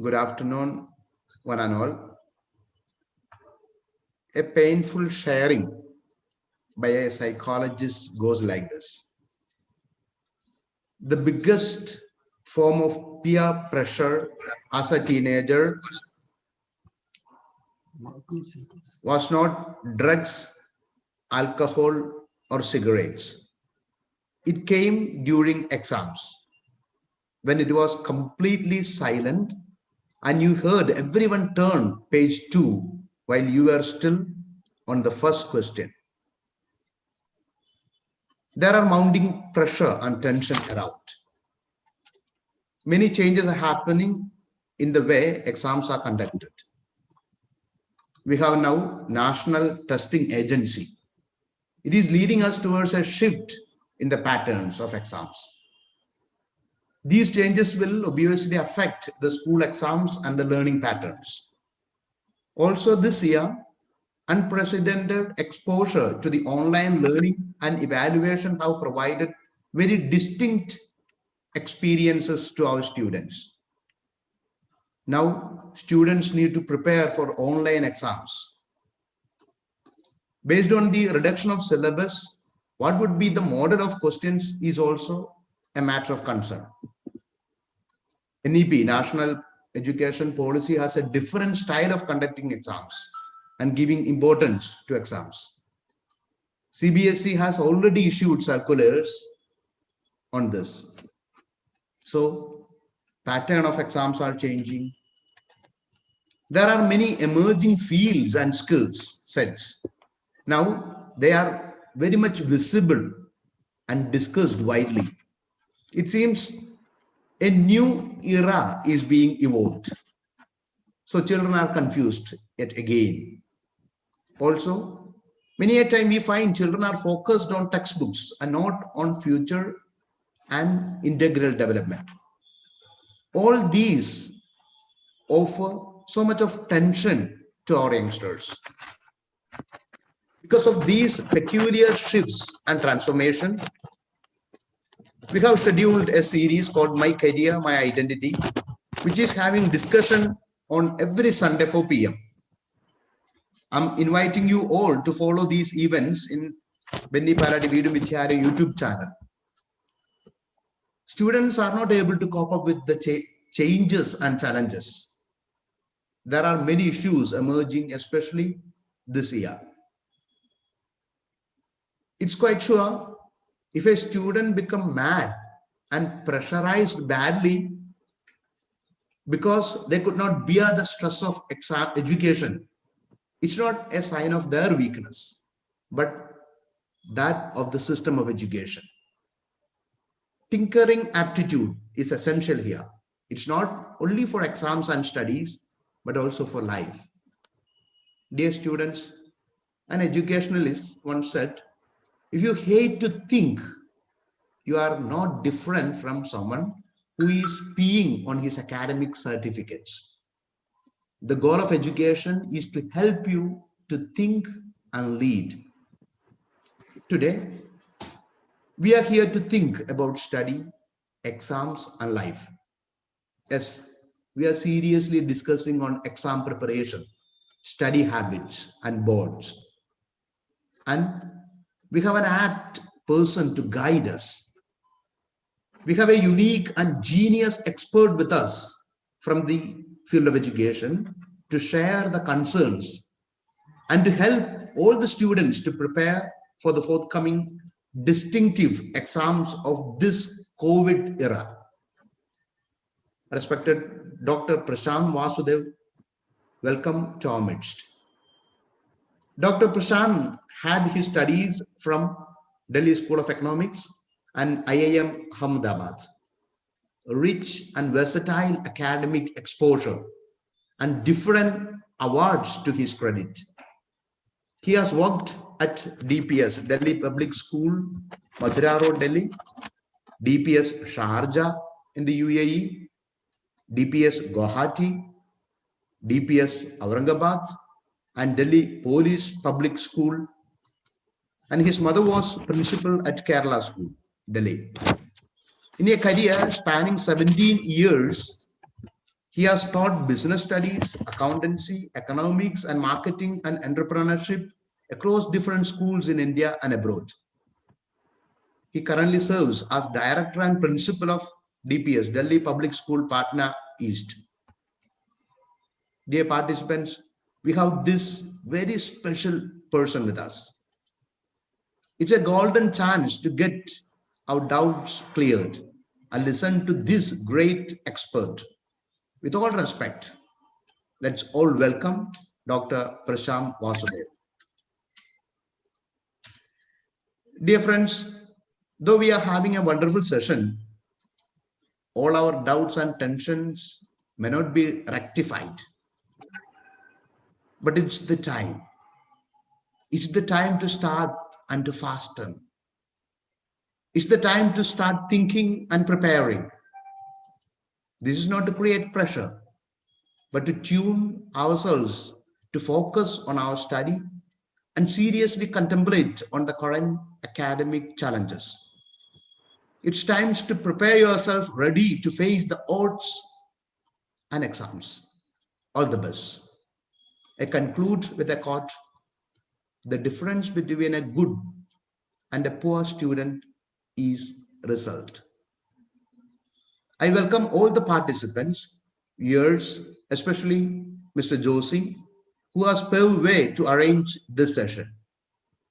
Good afternoon, one and all. A painful sharing by a psychologist goes like this. The biggest form of peer pressure as a teenager was not drugs, alcohol, or cigarettes. It came during exams, when it was completely silent and you heard everyone turn page 2 while you were still on the first question. There are mounting pressure and tension around. Many changes are happening in the way exams are conducted. We have now National Testing Agency. It is leading us towards a shift in the patterns of exams. These changes will obviously affect the school exams and the learning patterns. Also this year, unprecedented exposure to the online learning and evaluation have provided very distinct experiences to our students. Now, students need to prepare for online exams. Based on the reduction of syllabus, what would be the model of questions is also a matter of concern. NEP, National Education Policy, has a different style of conducting exams and giving importance to exams. CBSE has already issued circulars on this. So, pattern of exams are changing. There are many emerging fields and skills sets. Now, they are very much visible and discussed widely. It seems a new era is being evolved. So children are confused yet again. Also, many a time we find children are focused on textbooks and not on future and integral development. All these offer so much of tension to our youngsters. Because of these peculiar shifts and transformation, we have scheduled a series called My Career, My Identity, which is having discussion on every Sunday 4 p.m. I'm inviting you all to follow these events in Benny Paradi Veedu Mithyare YouTube channel. Students are not able to cope up with the changes and challenges. There are many issues emerging, especially this year. It's quite sure if a student becomes mad and pressurized badly because they could not bear the stress of education, it's not a sign of their weakness, but that of the system of education. Tinkering aptitude is essential here. It's not only for exams and studies, but also for life. Dear students, an educationalist once said, if you hate to think, you are not different from someone who is peeing on his academic certificates. The goal of education is to help you to think and lead. Today, we are here to think about study, exams, and life. Yes, we are seriously discussing on exam preparation, study habits, and boards. And we have an apt person to guide us. We have a unique and genius expert with us from the field of education to share the concerns and to help all the students to prepare for the forthcoming distinctive exams of this COVID era. Respected Dr. Prashant Vasudev, welcome to our midst. Dr. Prashant had his studies from Delhi School of Economics and IIM Ahmedabad. Rich and versatile academic exposure and different awards to his credit. He has worked at DPS, Delhi Public School, Mathura Road, Delhi, DPS Sharjah in the UAE, DPS Guwahati, DPS Aurangabad, and Delhi Police Public School. And his mother was principal at Kerala School, Delhi. In a career spanning 17 years, He has taught business studies, accountancy, economics, and marketing and entrepreneurship across different schools in India and abroad. He currently serves as director and principal of DPS, Delhi Public School Patna East. Dear participants, we have this very special person with us. It's a golden chance to get our doubts cleared and listen to this great expert. With all respect, let's all welcome Dr. Prashant Vasudev. Dear friends, though we are having a wonderful session, all our doubts and tensions may not be rectified. But it's the time. It's the time to start and to fasten. It's the time to start thinking and preparing. This is not to create pressure, but to tune ourselves to focus on our study and seriously contemplate on the current academic challenges. It's time to prepare yourself ready to face the odds and exams. All the best. I conclude with a quote: the difference between a good and a poor student is result. I welcome all the participants, viewers, especially Mr. Joshi, who has paved way to arrange this session.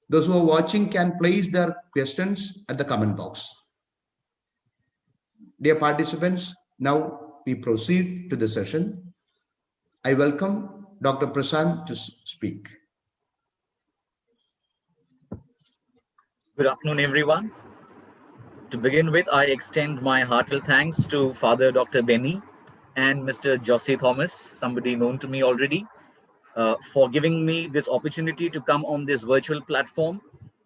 Those who are watching can place their questions at the comment box. Dear participants, now we proceed to the session. I welcome Dr. Prashant to speak. Good afternoon, everyone. To begin with, I extend my heartfelt thanks to Father Dr. Benny and Mr. Jossie Thomas, somebody known to me already, for giving me this opportunity to come on this virtual platform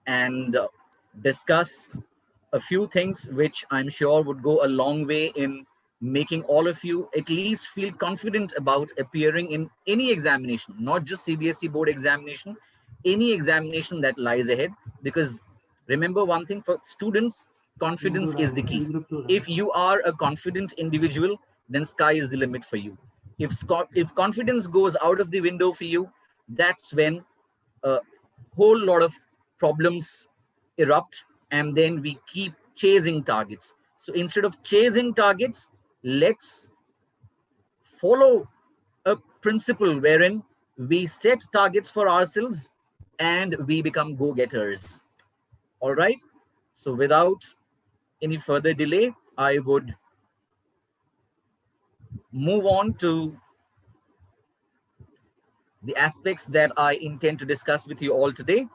and discuss a few things which I'm sure would go a long way in making all of you at least feel confident about appearing in any examination, not just CBSE board examination, any examination that lies ahead. Because remember one thing, for students, confidence is the key. If you are a confident individual, then sky is the limit for you. If confidence goes out of the window for you, that's when a whole lot of problems erupt, and then we keep chasing targets. So instead of chasing targets, let's follow a principle wherein we set targets for ourselves and we become go-getters. All right. So without any further delay, I would move on to the aspects that I intend to discuss with you all today.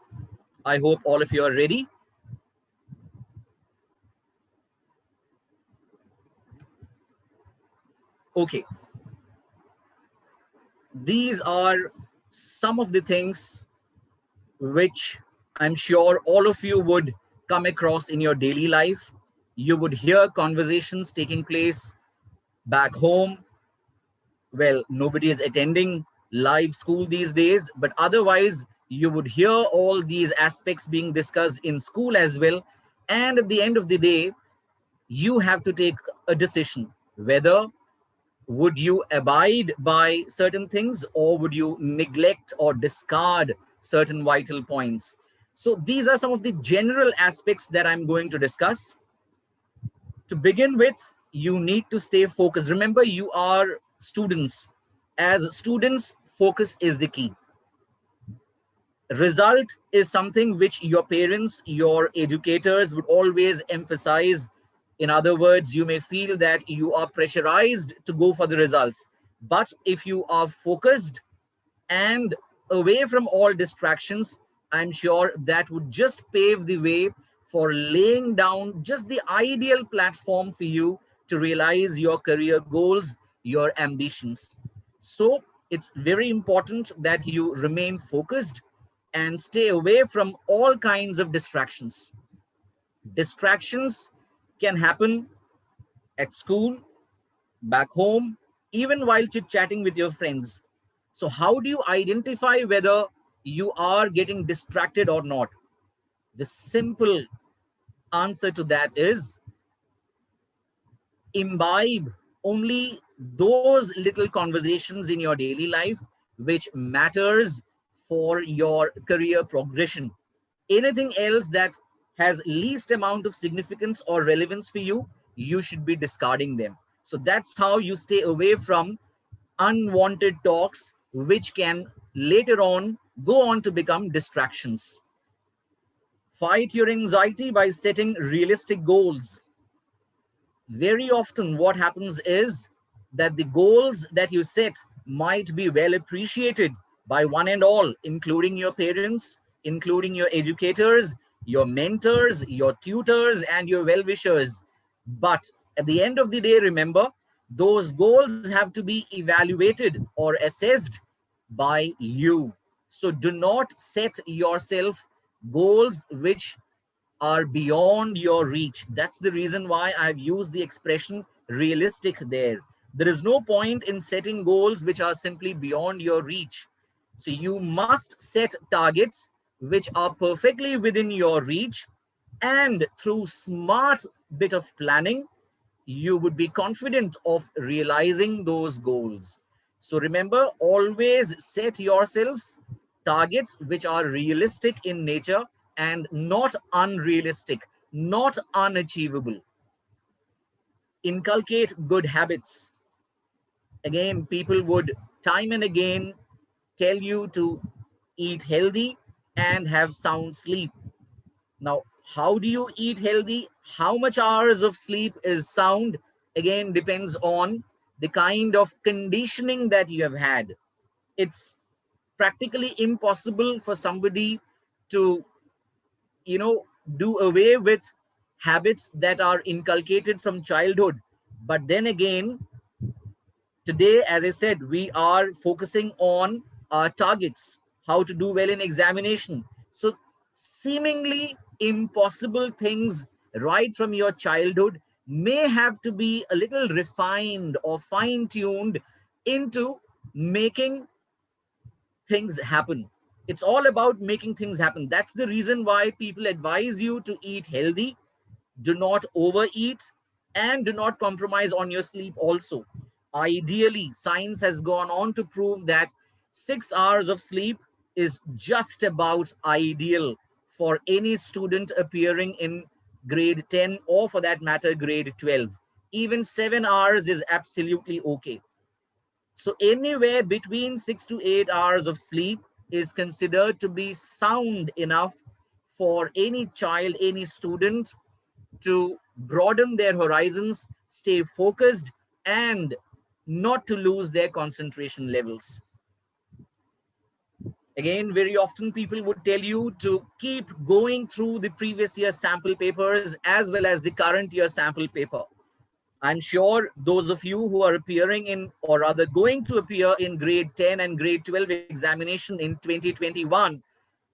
I hope all of you are ready. Okay. These are some of the things which I'm sure all of you would come across in your daily life. You would hear conversations taking place back home. Well, nobody is attending live school these days, but otherwise you would hear all these aspects being discussed in school as well. And at the end of the day, you have to take a decision whether would you abide by certain things or would you neglect or discard certain vital points. So these are some of the general aspects that I'm going to discuss. To begin with, you need to stay focused. Remember, you are students. As students, focus is the key. Result is something which your parents, your educators would always emphasize. In other words, you may feel that you are pressurized to go for the results. But if you are focused and away from all distractions, I'm sure that would just pave the way for laying down just the ideal platform for you to realize your career goals, your ambitions. So it's very important that you remain focused and stay away from all kinds of distractions. Distractions can happen at school, back home, even while chit chatting with your friends. So, how do you identify whether you are getting distracted or not? The simple answer to that is imbibe only those little conversations in your daily life which matters for your career progression. Anything else that has least amount of significance or relevance for you, you should be discarding them. So that's how you stay away from unwanted talks which can later on go on to become distractions. Fight your anxiety by setting realistic goals. Very often what happens is that the goals that you set might be well appreciated by one and all, including your parents, including your educators, your mentors, your tutors, and your well-wishers. But at the end of the day, remember, those goals have to be evaluated or assessed by you. So do not set yourself goals which are beyond your reach. That's the reason why I've used the expression realistic there. There is no point in setting goals which are simply beyond your reach. So you must set targets which are perfectly within your reach, and through smart bit of planning, you would be confident of realizing those goals. So remember, always set yourselves targets which are realistic in nature and not unrealistic, not unachievable. Inculcate good habits. Again, people would time and again tell you to eat healthy and have sound sleep. Now, how do you eat healthy? How much hours of sleep is sound? Again, depends on the kind of conditioning that you have had. It's practically impossible for somebody to, you know, do away with habits that are inculcated from childhood. But then again, today, as I said, we are focusing on our targets, how to do well in examination. So seemingly impossible things right from your childhood may have to be a little refined or fine tuned into making things happen. It's all about making things happen. That's the reason why people advise you to eat healthy, do not overeat, and do not compromise on your sleep also. Ideally, science has gone on to prove that 6 hours of sleep is just about ideal for any student appearing in grade 10, or for that matter grade 12. Even 7 hours is absolutely okay. So anywhere between 6 to 8 hours of sleep is considered to be sound enough for any child, any student, to broaden their horizons, stay focused, and not to lose their concentration levels. Again, very often people would tell you to keep going through the previous year sample papers as well as the current year sample paper. I'm sure those of you who are appearing in, or rather going to appear in grade 10 and grade 12 examination in 2021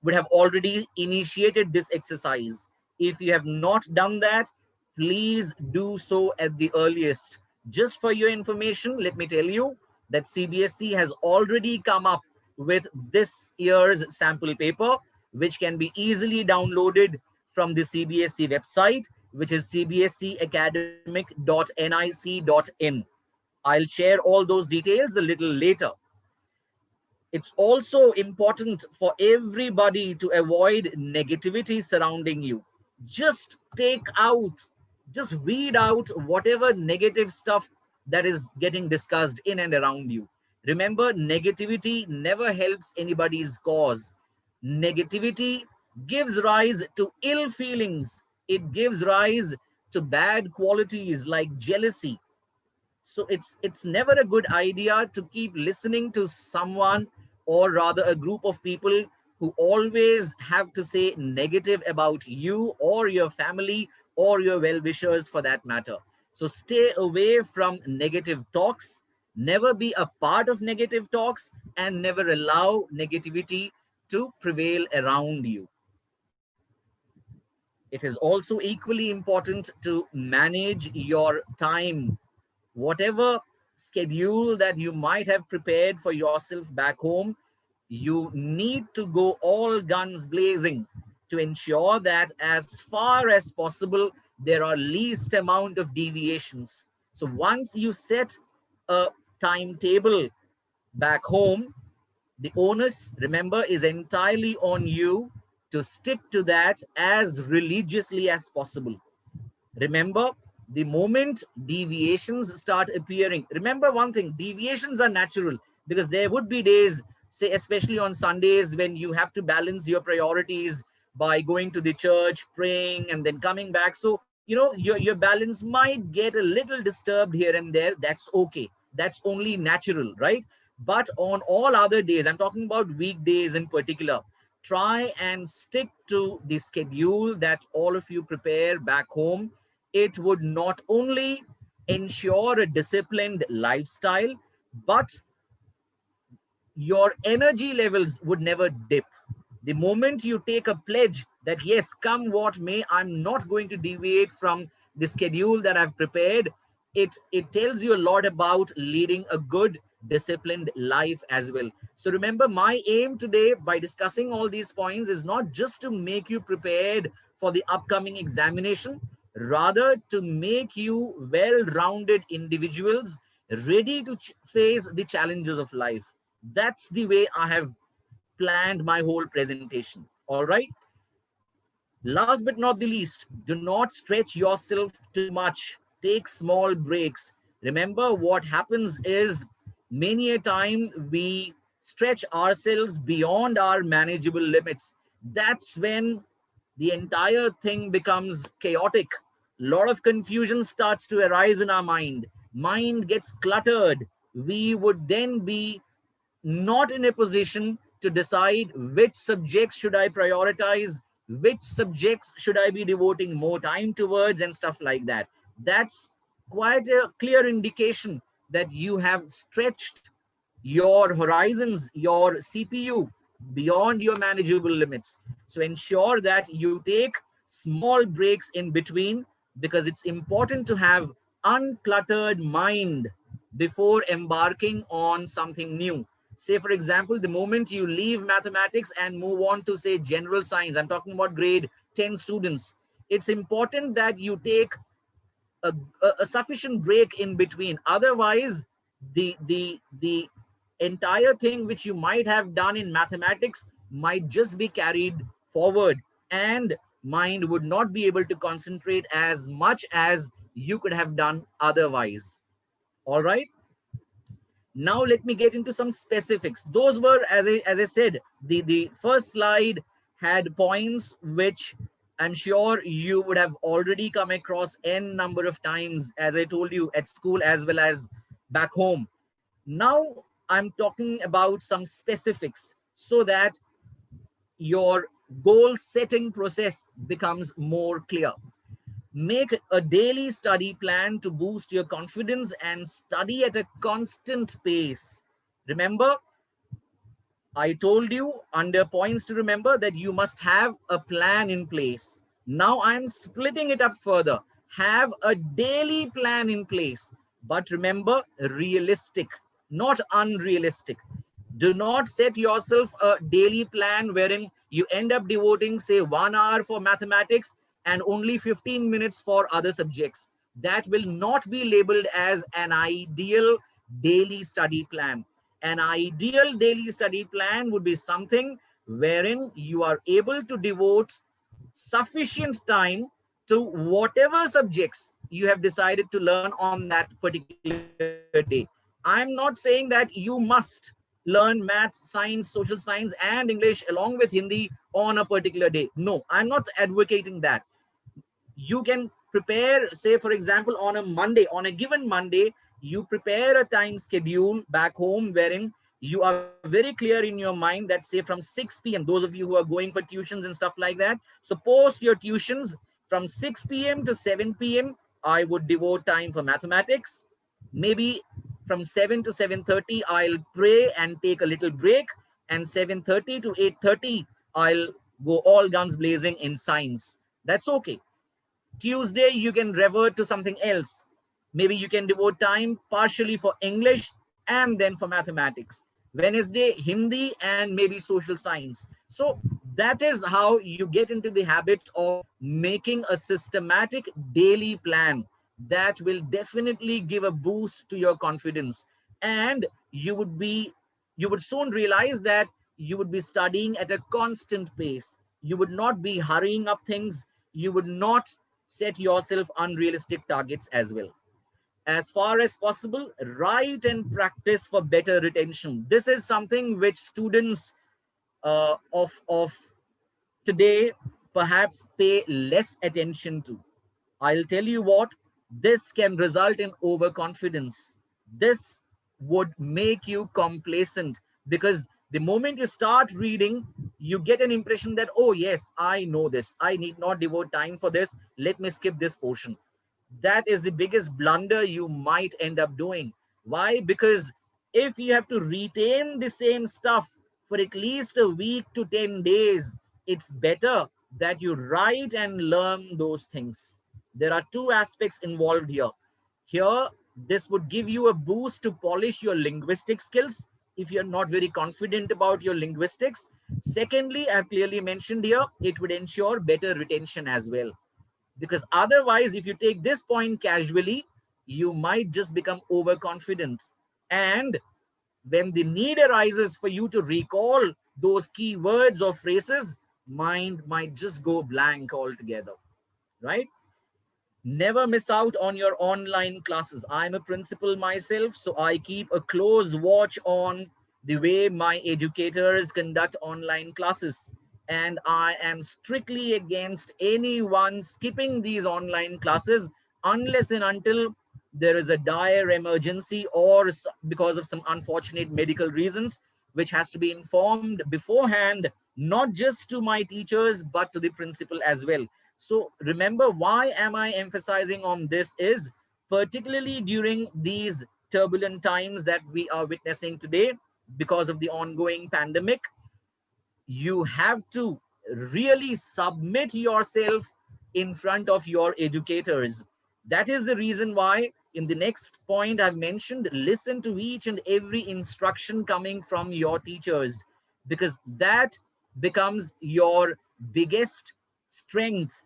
would have already initiated this exercise. If you have not done that, please do so at the earliest. Just for your information, let me tell you that CBSE has already come up with this year's sample paper, which can be easily downloaded from the CBSE website, which is cbseacademic.nic.in. I'll share all those details a little later. It's also important for everybody to avoid negativity surrounding you. Just take out, just weed out whatever negative stuff that is getting discussed in and around you. Remember, negativity never helps anybody's cause. Negativity gives rise to ill feelings, it gives rise to bad qualities like jealousy. So it's never a good idea to keep listening to someone, or rather a group of people, who always have to say negative about you or your family or your well-wishers for that matter. So stay away from negative talks, never be a part of negative talks, and never allow negativity to prevail around you. It is also equally important to manage your time. Whatever schedule that you might have prepared for yourself back home, you need to go all guns blazing to ensure that as far as possible there are least amount of deviations. So once you set a timetable back home, the onus, remember, is entirely on you to stick to that as religiously as possible. Remember, the moment deviations start appearing, remember one thing, deviations are natural, because there would be days, say, especially on Sundays, when you have to balance your priorities by going to the church, praying, and then coming back. So, your balance might get a little disturbed here and there. That's okay. That's only natural, right? But on all other days, I'm talking about weekdays in particular, try and stick to the schedule that all of you prepare back home. It would not only ensure a disciplined lifestyle, but your energy levels would never dip. The moment you take a pledge that, yes, come what may, I'm not going to deviate from the schedule that I've prepared, it tells you a lot about leading a good, disciplined life as well. So remember, my aim today by discussing all these points is not just to make you prepared for the upcoming examination, rather to make you well-rounded individuals ready to face the challenges of life. That's the way I have planned my whole presentation. All right. Last but not the least, do not stretch yourself too much. Take small breaks. Remember, what happens is many a time we stretch ourselves beyond our manageable limits. That's when the entire thing becomes chaotic. A lot of confusion starts to arise in our mind. Mind gets cluttered. We would then be not in a position to decide which subjects should I prioritize, which subjects should I be devoting more time towards, and stuff like that. That's quite a clear indication that you have stretched your horizons, your CPU, beyond your manageable limits. So ensure that you take small breaks in between, because it's important to have uncluttered mind before embarking on something new. Say, for example, the moment you leave mathematics and move on to, say, general science, I'm talking about grade 10 students, it's important that you take a, a sufficient break in between. Otherwise, the entire thing which you might have done in mathematics might just be carried forward, and mind would not be able to concentrate as much as you could have done otherwise. All right. Now let me get into some specifics. Those were, as I said, the first slide had points which I'm sure you would have already come across n number of times, as I told you, at school as well as back home. Now I'm talking about some specifics so that your goal setting process becomes more clear. Make a daily study plan to boost your confidence and study at a constant pace. Remember, I told you under points to remember that you must have a plan in place. Now I'm splitting it up further. Have a daily plan in place, but remember, realistic, not unrealistic. Do not set yourself a daily plan wherein you end up devoting, say, 1 hour for mathematics and only 15 minutes for other subjects. That will not be labeled as an ideal daily study plan. An ideal daily study plan would be something wherein you are able to devote sufficient time to whatever subjects you have decided to learn on that particular day. I'm not saying that you must learn maths, science, social science, and English along with Hindi on a particular day. No, I'm not advocating that. You can prepare, say, for example, on a Monday, on a given Monday, you prepare a time schedule back home wherein you are very clear in your mind that, say, from 6 p.m., those of you who are going for tuitions and stuff like that, so post your tuitions from 6 p.m. to 7 p.m. I would devote time for mathematics. Maybe from 7 to 7:30 I'll pray and take a little break, and 7:30 to 8:30 I'll go all guns blazing in science. That's okay. Tuesday, you can revert to something else. Maybe you can devote time partially for English and then for mathematics. Wednesday, Hindi, and maybe social science. So that is how you get into the habit of making a systematic daily plan. that will definitely give a boost to your confidence. And you would soon realize that you would be studying at a constant pace. You would not be hurrying up things. You would not set yourself unrealistic targets as well. As far as possible, write and practice for better retention. This is something which students of today perhaps pay less attention to. I'll tell you what, this can result in overconfidence. This would make you complacent, because the moment you start reading, you get an impression that, oh, yes, I know this. I need not devote time for this. Let me skip this portion. That is the biggest blunder you might end up doing. Why? Because if you have to retain the same stuff for at least a week to 10 days, it's better that you write and learn those things. There are two aspects involved here. Here, this would give you a boost to polish your linguistic skills if you're not very confident about your linguistics. Secondly, I've clearly mentioned here, it would ensure better retention as well. Because otherwise, if you take this point casually, you might just become overconfident. And when the need arises for you to recall those key words or phrases, mind might just go blank altogether, right? Never miss out on your online classes. I'm a principal myself, so I keep a close watch on the way my educators conduct online classes. And I am strictly against anyone skipping these online classes unless and until there is a dire emergency or because of some unfortunate medical reasons, which has to be informed beforehand, not just to my teachers, but to the principal as well. So remember, why am I emphasizing on this is particularly during these turbulent times that we are witnessing today because of the ongoing pandemic, you have to really submit yourself in front of your educators. That is the reason why in the next point I've mentioned, listen to each and every instruction coming from your teachers, because that becomes your biggest strength,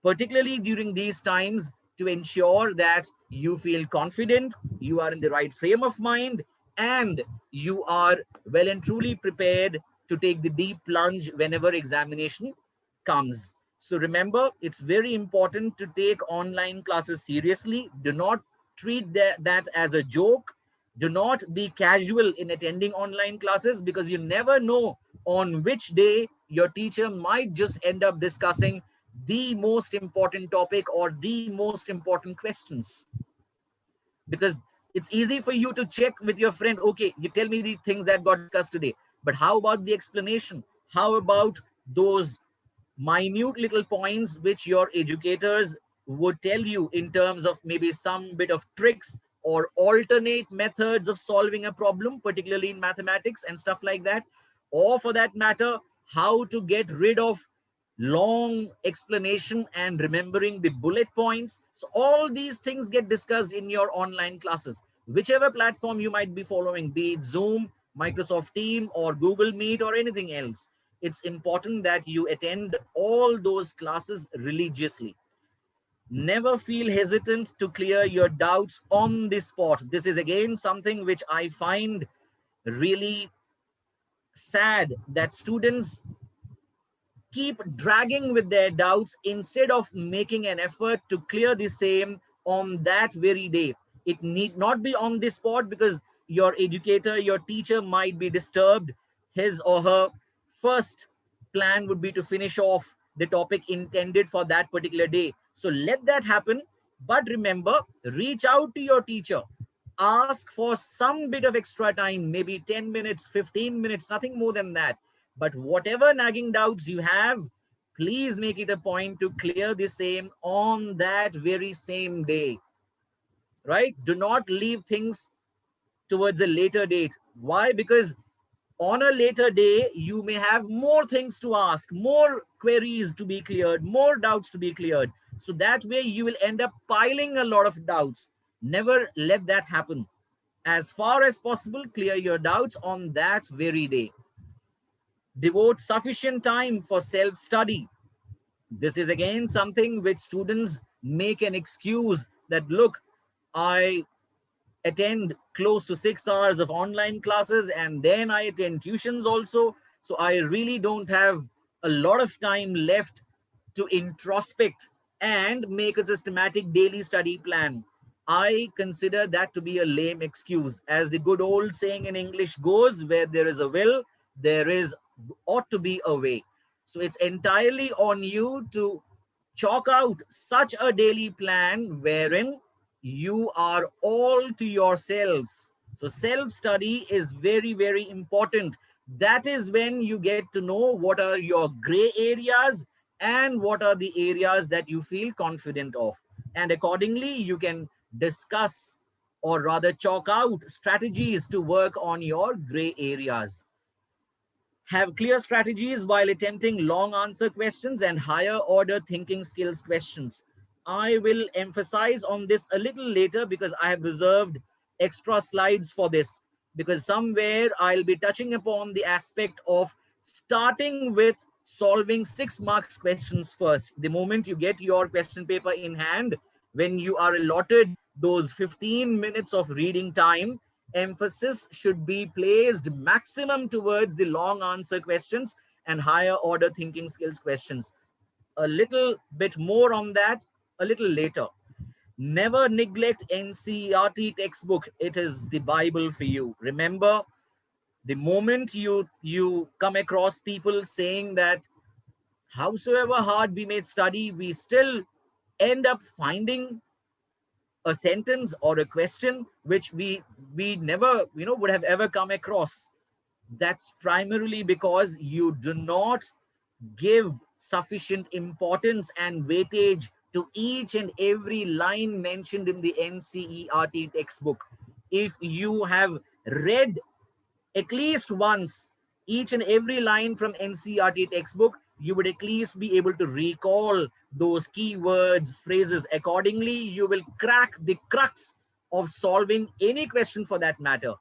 particularly during these times, to ensure that you feel confident, you are in the right frame of mind, and you are well and truly prepared to take the deep plunge whenever examination comes. So remember, it's very important to take online classes seriously. Do not treat that as a joke. Do not be casual in attending online classes, because you never know on which day your teacher might just end up discussing the most important topic or the most important questions. Because it's easy for you to check with your friend, okay, you tell me the things that got discussed today, but how about the explanation? How about those minute little points which your educators would tell you in terms of maybe some bit of tricks or alternate methods of solving a problem, particularly in mathematics and stuff like that? Or for that matter, how to get rid of long explanation and remembering the bullet points. So all these things get discussed in your online classes, whichever platform you might be following, be it Zoom, Microsoft Team, or Google Meet, or anything else. It's important that you attend all those classes religiously. Never feel hesitant to clear your doubts on the spot. This is again something which I find really sad, that students keep dragging with their doubts instead of making an effort to clear the same on that very day. It need not be on the spot, because your educator, your teacher might be disturbed. His or her first plan would be to finish off the topic intended for that particular day. So let that happen. But remember, reach out to your teacher. Ask for some bit of extra time, maybe 10 minutes, 15 minutes, nothing more than that. But whatever nagging doubts you have, please make it a point to clear the same on that very same day, right? Do not leave things towards a later date. Why? Because on a later day, you may have more things to ask, more queries to be cleared, more doubts to be cleared. So that way you will end up piling a lot of doubts. Never let that happen. As far as possible, clear your doubts on that very day. Devote sufficient time for self-study. This is again something which students make an excuse that, look, I attend close to 6 hours of online classes and then I attend tuitions also. So I really don't have a lot of time left to introspect and make a systematic daily study plan. I consider that to be a lame excuse. As the good old saying in English goes, where there is a will, there is ought to be a way. So it's entirely on you to chalk out such a daily plan wherein you are all to yourselves. So self study is very, very important. That is when you get to know what are your gray areas and what are the areas that you feel confident of. And accordingly, you can discuss or rather chalk out strategies to work on your gray areas. Have clear strategies while attempting long answer questions and higher order thinking skills questions. I will emphasize on this a little later because I have reserved extra slides for this. Because somewhere I'll be touching upon the aspect of starting with solving 6 marks questions first. The moment you get your question paper in hand, when you are allotted those 15 minutes of reading time, emphasis should be placed maximum towards the long answer questions and higher order thinking skills questions. A little bit more on that a little later. Never neglect NCERT textbook. It is the Bible for you. Remember, the moment you come across people saying that howsoever hard we may study, we still end up finding a sentence or a question which we never would have ever come across. That's primarily because you do not give sufficient importance and weightage to each and every line mentioned in the NCERT textbook. If you have read at least once each and every line from NCERT textbook, you would at least be able to recall those keywords, phrases. Accordingly, you will crack the crux of solving any question for that matter.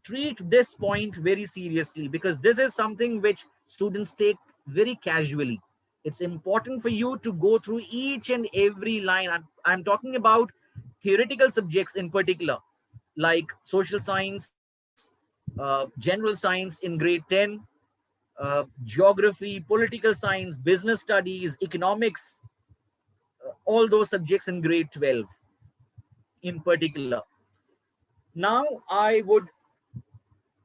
Treat this point very seriously because this is something which students take very casually. It's important for you to go through each and every line. I'm talking about theoretical subjects in particular, like social science, general science in grade 10, geography, political science, business studies, economics, all those subjects in grade 12 in particular. Now, I would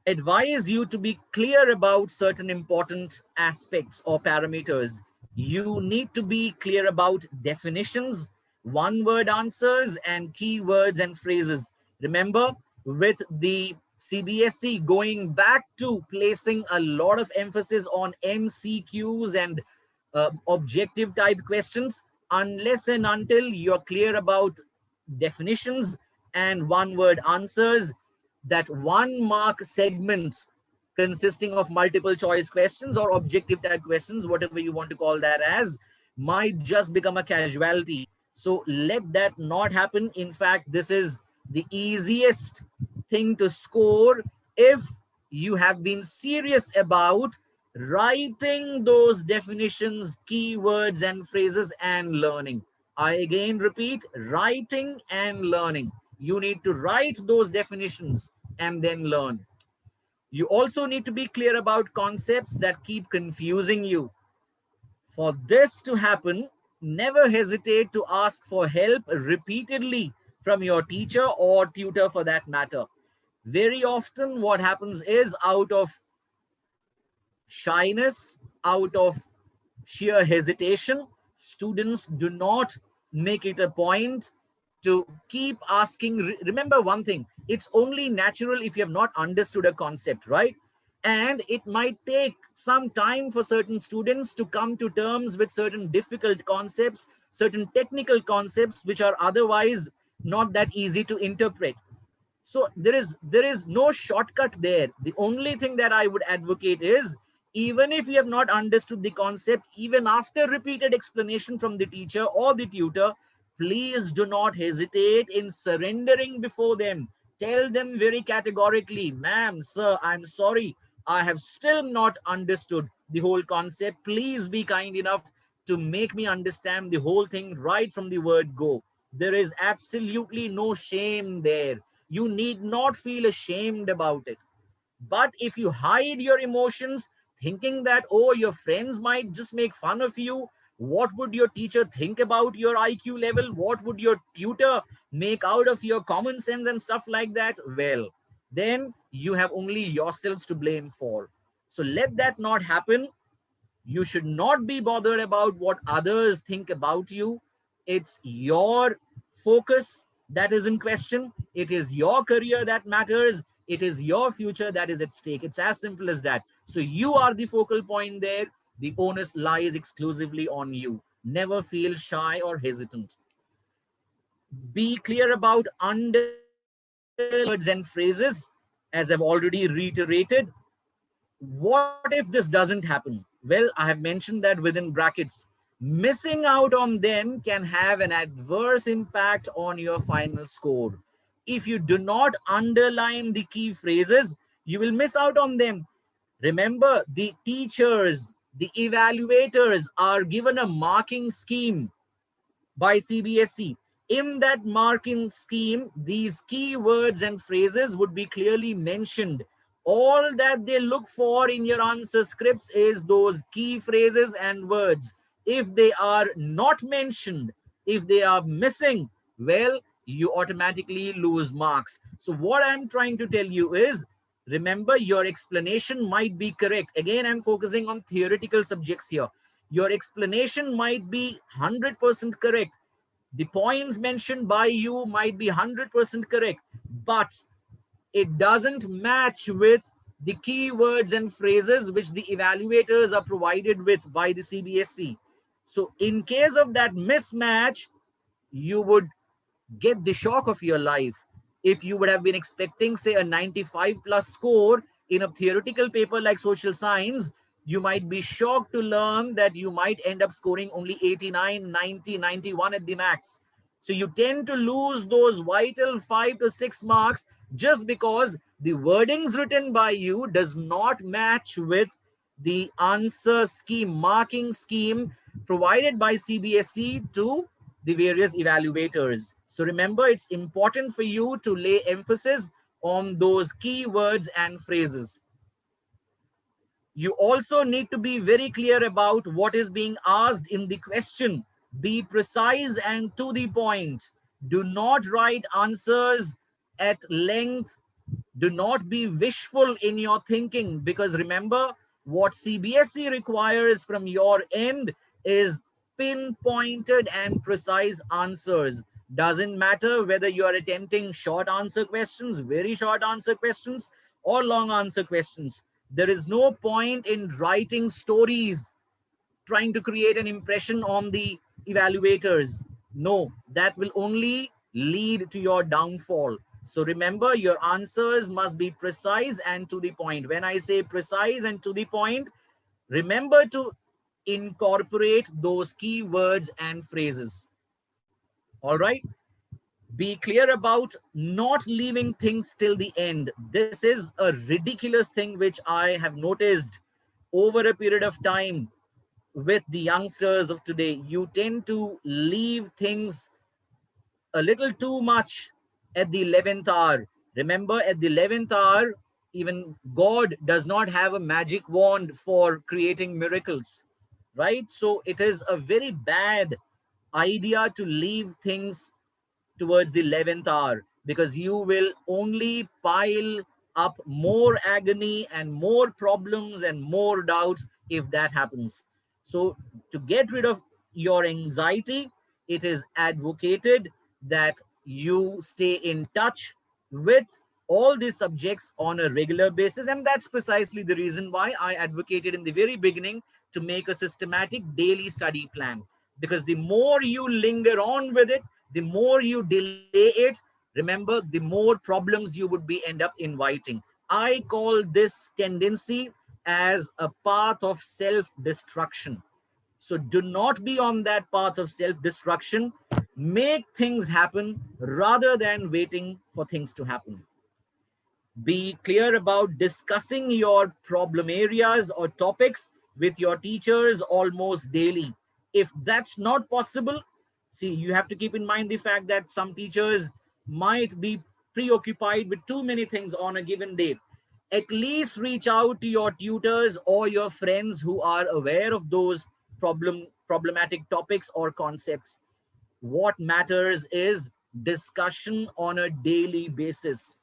advise you to be clear about certain important aspects or parameters. You need to be clear about definitions, one word answers, and keywords and phrases. Remember, with the CBSE going back to placing a lot of emphasis on MCQs and objective type questions, unless and until you're clear about definitions and one word answers, that 1 mark segment consisting of multiple choice questions or objective type questions, whatever you want to call that as, might just become a casualty. So let that not happen. In fact, this is the easiest thing to score if you have been serious about writing those definitions, keywords, and phrases and learning. I again repeat, writing and learning. You need to write those definitions and then learn. You also need to be clear about concepts that keep confusing you. For this to happen, never hesitate to ask for help repeatedly from your teacher or tutor for that matter. Very often, what happens is out of shyness, out of sheer hesitation, students do not make it a point to keep asking. Remember one thing, it's only natural if you have not understood a concept, right? And it might take some time for certain students to come to terms with certain difficult concepts, certain technical concepts, which are otherwise not that easy to interpret. So there is no shortcut there. The only thing that I would advocate is, even if you have not understood the concept, even after repeated explanation from the teacher or the tutor, please do not hesitate in surrendering before them. Tell them very categorically, ma'am, sir, I'm sorry, I have still not understood the whole concept. Please be kind enough to make me understand the whole thing right from the word go. There is absolutely no shame there. You need not feel ashamed about it. But if you hide your emotions, thinking that, oh, your friends might just make fun of you, what would your teacher think about your IQ level? What would your tutor make out of your common sense and stuff like that? Well, then you have only yourselves to blame for. So let that not happen. You should not be bothered about what others think about you. It's your focus that is in question. It is your career that matters. It is your future that is at stake. It's as simple as that. So you are the focal point there. The onus lies exclusively on you. Never feel shy or hesitant. Be clear about underlying words and phrases, as I've already reiterated. What if this doesn't happen? Well, I have mentioned that within brackets. Missing out on them can have an adverse impact on your final score. If you do not underline the key phrases, you will miss out on them. Remember, the teachers, the evaluators are given a marking scheme by CBSE. In that marking scheme, these keywords and phrases would be clearly mentioned. All that they look for in your answer scripts is those key phrases and words. If they are not mentioned, if they are missing, well, you automatically lose marks. So, what I'm trying to tell you is, remember, your explanation might be correct. Again, I'm focusing on theoretical subjects here. Your explanation might be 100% correct. The points mentioned by you might be 100% correct, but it doesn't match with the keywords and phrases which the evaluators are provided with by the CBSE. So, in case of that mismatch, you would get the shock of your life. If you would have been expecting, say, a 95 plus score in a theoretical paper like social science, you might be shocked to learn that you might end up scoring only 89, 90, 91 at the max. So you tend to lose those vital 5 to 6 marks just because the wordings written by you does not match with the answer scheme, marking scheme provided by CBSE to the various evaluators. So remember, it's important for you to lay emphasis on those keywords and phrases. You also need to be very clear about what is being asked in the question. Be precise and to the point. Do not write answers at length. Do not be wishful in your thinking, because remember, what CBSE requires from your end is pinpointed and precise answers. Doesn't matter whether you are attempting short answer questions, very short answer questions, or long answer questions. There is no point in writing stories trying to create an impression on the evaluators. No, that will only lead to your downfall. So remember, your answers must be precise and to the point. When I say precise and to the point, remember to incorporate those keywords and phrases. All right? Be clear about not leaving things till the end. This is a ridiculous thing which I have noticed over a period of time with the youngsters of today. You tend to leave things a little too much at the 11th hour. Remember, at the 11th hour, even God does not have a magic wand for creating miracles, right? So it is a very bad idea to leave things towards the 11th hour, because you will only pile up more agony and more problems and more doubts if that happens. So, to get rid of your anxiety, it is advocated that you stay in touch with all these subjects on a regular basis. And that's precisely the reason why I advocated in the very beginning to make a systematic daily study plan. Because the more you linger on with it, the more you delay it, remember, the more problems you would be end up inviting. I call this tendency as a path of self-destruction. So do not be on that path of self-destruction. Make things happen rather than waiting for things to happen. Be clear about discussing your problem areas or topics with your teachers almost daily. If that's not possible, see, you have to keep in mind the fact that some teachers might be preoccupied with too many things on a given day. At least reach out to your tutors or your friends who are aware of those problematic topics or concepts. What matters is discussion on a daily basis,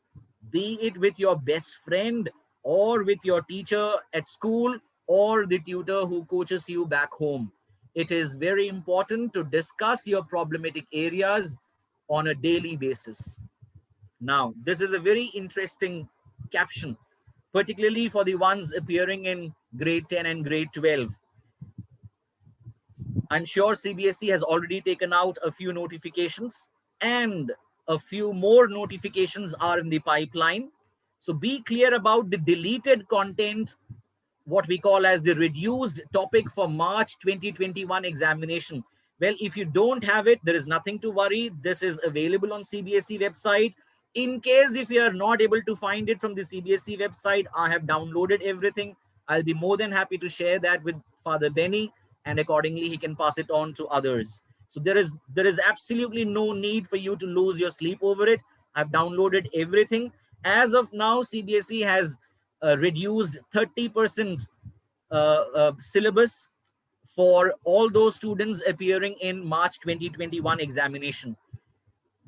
be it with your best friend or with your teacher at school or the tutor who coaches you back home. It is very important to discuss your problematic areas on a daily basis. Now, this is a very interesting caption, particularly for the ones appearing in grade 10 and grade 12. I'm sure CBSE has already taken out a few notifications, and a few more notifications are in the pipeline. So be clear about the deleted content, what we call as the reduced topic for March 2021 examination. Well, if you don't have it, there is nothing to worry. This is available on CBSE website. In case if you are not able to find it from the CBSE website, I have downloaded everything. I'll be more than happy to share that with Father Benny, and accordingly he can pass it on to others. So there is absolutely no need for you to lose your sleep over it. I've downloaded everything. As of now, CBSE has reduced 30% syllabus for all those students appearing in March 2021 examination.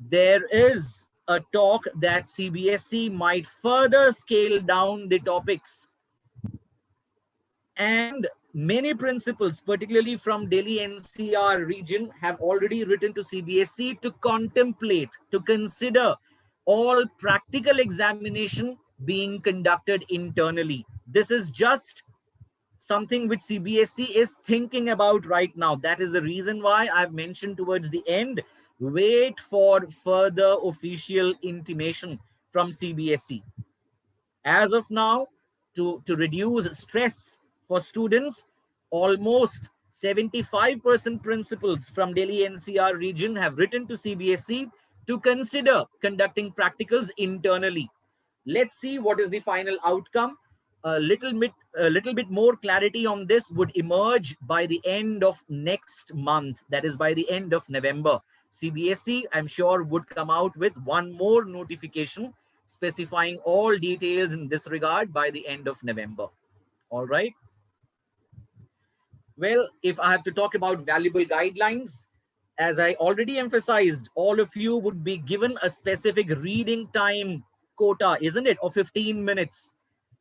There is a talk that CBSE might further scale down the topics, and many principals, particularly from Delhi NCR region, have already written to CBSE to contemplate, to consider all practical examination being conducted internally. This is just something which CBSE is thinking about right now. That is the reason why I've mentioned towards the end, wait for further official intimation from CBSE. As of now, to reduce stress for students, almost 75% principals from Delhi NCR region have written to CBSE to consider conducting practicals internally. Let's see what is the final outcome. A little bit more clarity on this would emerge by the end of next month, that is by the end of November. CBSE, I'm sure, would come out with one more notification specifying all details in this regard by the end of November. All right. Well, if I have to talk about valuable guidelines, as I already emphasized, all of you would be given a specific reading time quota, isn't it, of 15 minutes.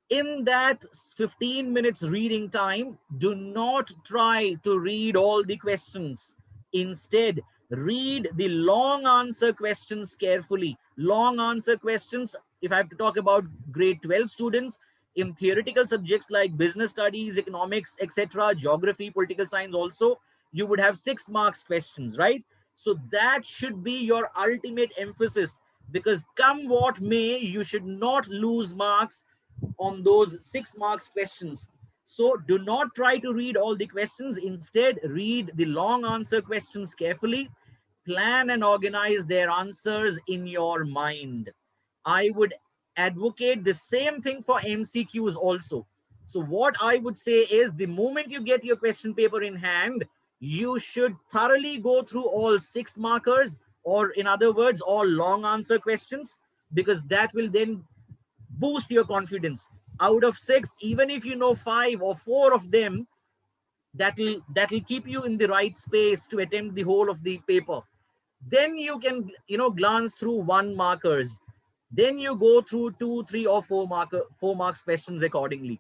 In that 15 minutes reading time, do not try to read all the questions. Instead, read the long answer questions carefully. Long answer questions, if I have to talk about grade 12 students, in theoretical subjects like business studies, economics, etc., geography, political science also, you would have 6 marks questions, right? So that should be your ultimate emphasis, because come what may, you should not lose marks on those 6 marks questions. So do not try to read all the questions. Instead, read the long answer questions carefully. Plan and organize their answers in your mind. I would advocate the same thing for MCQs also. So what I would say is, the moment you get your question paper in hand, you should thoroughly go through all 6 markers, or in other words, all long answer questions, because that will then boost your confidence. Out of 6, even if you know 5 or 4 of them, that'll keep you in the right space to attempt the whole of the paper. Then you can glance through 1 markers, then you go through 2, 3, or 4 marks questions accordingly.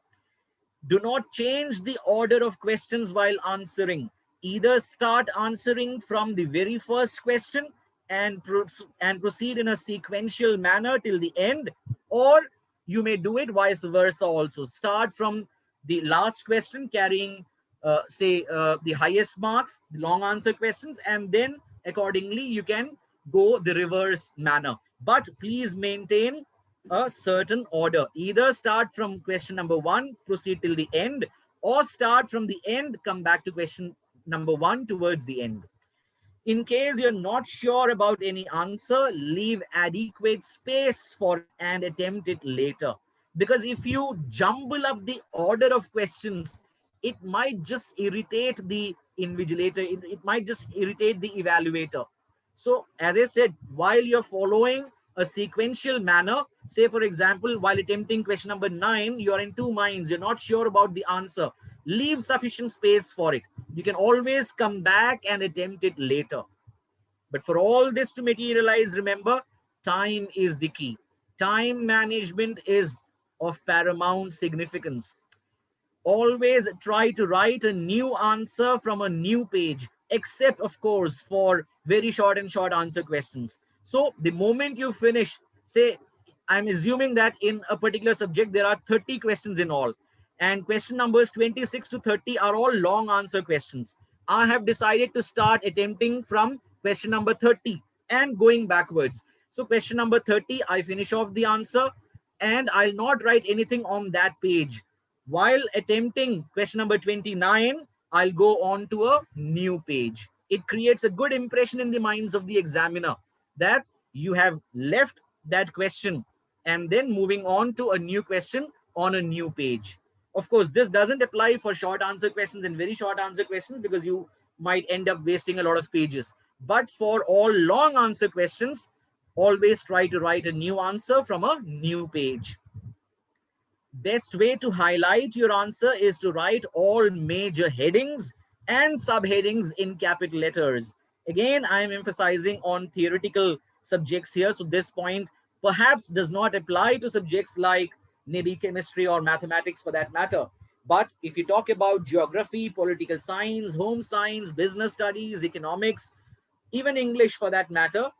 Do not change the order of questions while answering. Either start answering from the very first question and proceed in a sequential manner till the end, or you may do it vice versa also. Start from the last question carrying, say, the highest marks, the long answer questions, and then accordingly you can go the reverse manner. But please maintain a certain order. Either start from question number 1, proceed till the end, or start from the end, come back to question number 1 towards the end. In case you're not sure about any answer, leave adequate space for it and attempt it later. Because if you jumble up the order of questions, it might just irritate the invigilator, it might just irritate the evaluator. So as I said, while you're following a sequential manner, say for example, while attempting question number 9, you're in two minds, you're not sure about the answer, leave sufficient space for it. You can always come back and attempt it later. But for all this to materialize, remember, time is the key. Time management is of paramount significance. Always try to write a new answer from a new page, except of course for very short and short answer questions. So the moment you finish, say, I'm assuming that in a particular subject there are 30 questions in all, and question numbers 26 to 30 are all long answer questions. I have decided to start attempting from question number 30 and going backwards. So question number 30, I finish off the answer and I'll not write anything on that page. While attempting question number 29, I'll go on to a new page. It creates a good impression in the minds of the examiner that you have left that question and then moving on to a new question on a new page. Of course, this doesn't apply for short answer questions and very short answer questions because you might end up wasting a lot of pages. But for all long answer questions, always try to write a new answer from a new page. Best way to highlight your answer is to write all major headings and subheadings in capital letters. Again, I am emphasizing on theoretical subjects here, so this point perhaps does not apply to subjects like maybe chemistry or mathematics for that matter. But if you talk about geography, political science, home science, business studies, economics, even English for that matter,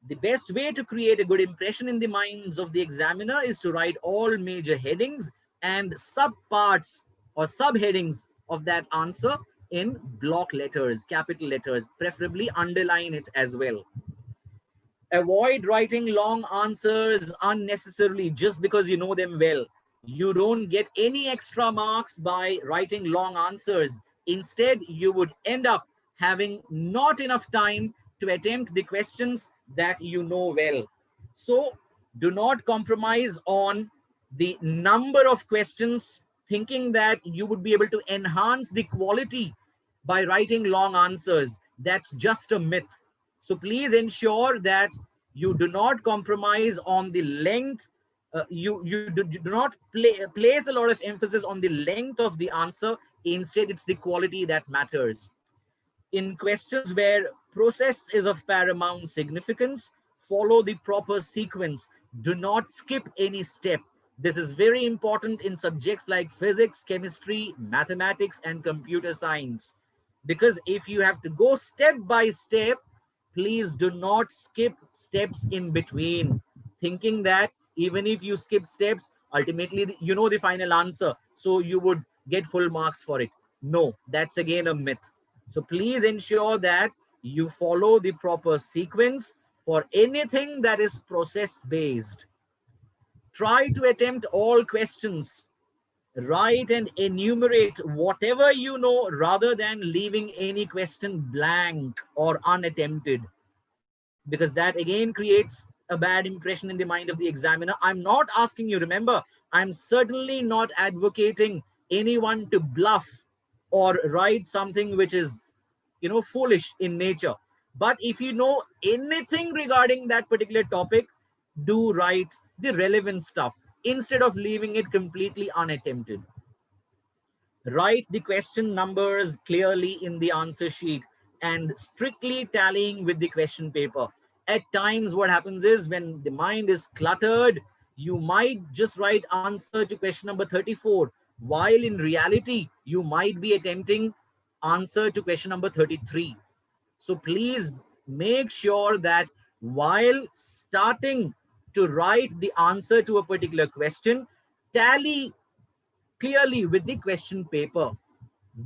the best way to create a good impression in the minds of the examiner is to write all major headings and subparts or subheadings of that answer in block letters, capital letters, preferably underline it as well. Avoid writing long answers unnecessarily just because you know them well. You don't get any extra marks by writing long answers. Instead, you would end up having not enough time to attempt the questions that you know well. So do not compromise on the number of questions thinking that you would be able to enhance the quality by writing long answers. That's just a myth. So please ensure that you do not compromise on the length. You do not place a lot of emphasis on the length of the answer. Instead, it's the quality that matters. In questions where process is of paramount significance, follow the proper sequence. Do not skip any step. This is very important in subjects like physics, chemistry, mathematics, and computer science. Because if you have to go step by step, please do not skip steps in between, thinking that even if you skip steps, ultimately you know the final answer, so you would get full marks for it. No, that's again a myth. So please ensure that you follow the proper sequence for anything that is process based. Try to attempt all questions. Write and enumerate whatever you know rather than leaving any question blank or unattempted, because that again creates a bad impression in the mind of the examiner. I'm not asking you, remember, I'm certainly not advocating anyone to bluff or write something which is, foolish in nature. But if you know anything regarding that particular topic, do write the relevant stuff instead of leaving it completely unattempted. Write the question numbers clearly in the answer sheet and strictly tallying with the question paper. At times, what happens is when the mind is cluttered, you might just write answer to question number 34, while in reality, you might be attempting answer to question number 33. So please make sure that while starting to write the answer to a particular question, tally clearly with the question paper.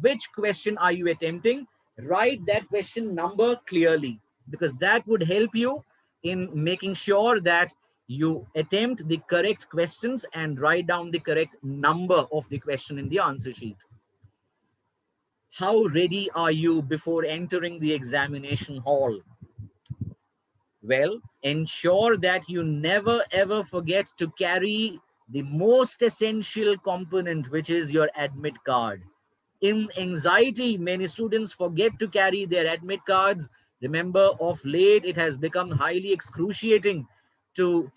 Which question are you attempting? Write that question number clearly, because that would help you in making sure that you attempt the correct questions and write down the correct number of the question in the answer sheet. How ready are you before entering the examination hall? Well, ensure that you never ever forget to carry the most essential component, which is your admit card. In anxiety, many students forget to carry their admit cards. Remember, of late, it has become highly excruciating to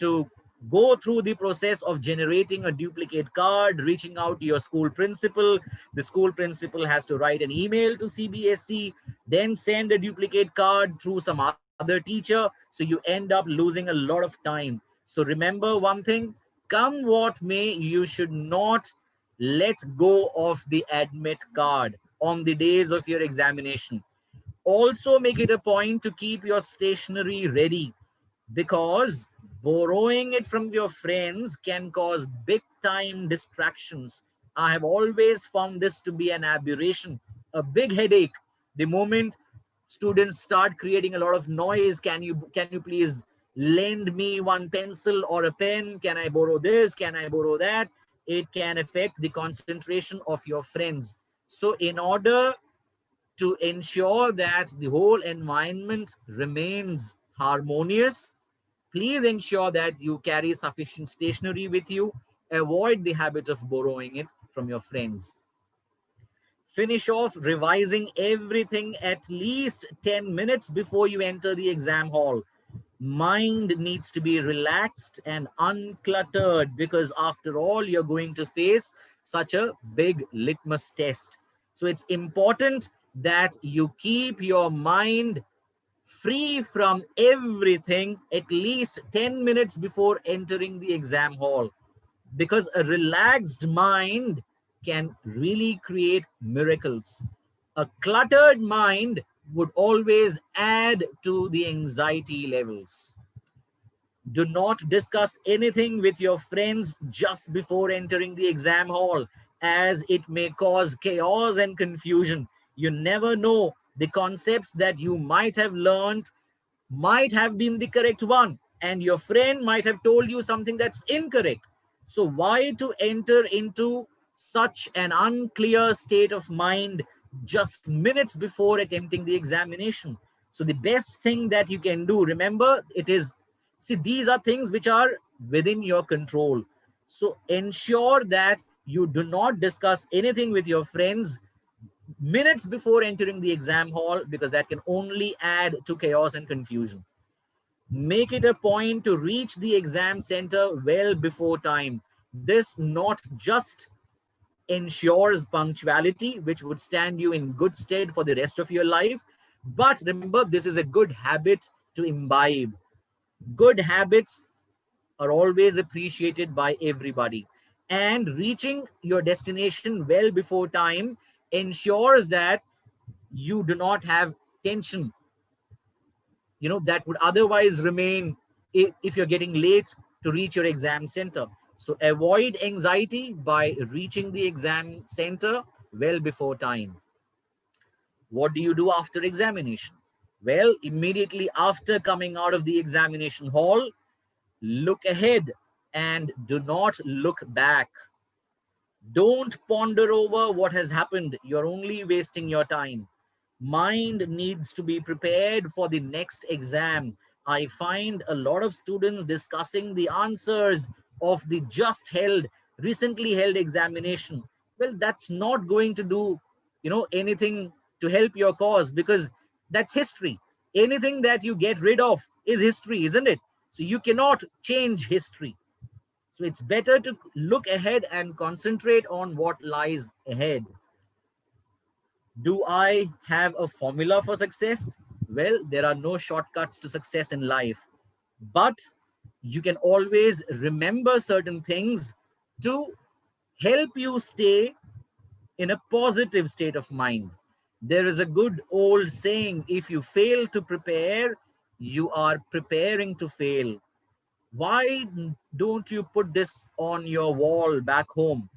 go through the process of generating a duplicate card, reaching out to your school principal. The school principal has to write an email to CBSE, then send a duplicate card through some other teacher. So you end up losing a lot of time. So remember one thing, come what may, you should not let go of the admit card on the days of your examination. Also, make it a point to keep your stationery ready, because borrowing it from your friends can cause big time distractions. I have always found this to be an aberration, a big headache. The moment students start creating a lot of noise, can you please lend me one pencil or a pen, can I borrow this, can I borrow that, it can affect the concentration of your friends. So in order to ensure that the whole environment remains harmonious, please ensure that you carry sufficient stationery with you. Avoid the habit of borrowing it from your friends. Finish off revising everything at least 10 minutes before you enter the exam hall. Mind needs to be relaxed and uncluttered, because after all, you're going to face such a big litmus test. So it's important that you keep your mind free from everything at least 10 minutes before entering the exam hall, because a relaxed mind can really create miracles. A cluttered mind would always add to the anxiety levels. Do not discuss anything with your friends just before entering the exam hall, as it may cause chaos and confusion. You never know, the concepts that you might have learned might have been the correct one, and your friend might have told you something that's incorrect. So why to enter into such an unclear state of mind just minutes before attempting the examination? So the best thing that you can do, remember, it is, see, these are things which are within your control. So ensure that you do not discuss anything with your friends minutes before entering the exam hall, because that can only add to chaos and confusion. Make it a point to reach the exam center well before time. This not just ensures punctuality, which would stand you in good stead for the rest of your life, but remember, this is a good habit to imbibe. Good habits are always appreciated by everybody. And reaching your destination well before time ensures that you do not have tension, that would otherwise remain if you're getting late to reach your exam center. So avoid anxiety by reaching the exam center well before time. What do you do after examination? Well, immediately after coming out of the examination hall, look ahead and do not look back. Don't ponder over what has happened. You're only wasting your time. Mind needs to be prepared for the next exam. I find a lot of students discussing the answers of the recently held examination. Well, that's not going to do, anything to help your cause, because that's history. Anything that you get rid of is history, isn't it? So you cannot change history. So it's better to look ahead and concentrate on what lies ahead. Do I have a formula for success? Well, there are no shortcuts to success in life, but you can always remember certain things to help you stay in a positive state of mind. There is a good old saying, if you fail to prepare, you are preparing to fail. Why don't you put this on your wall back home?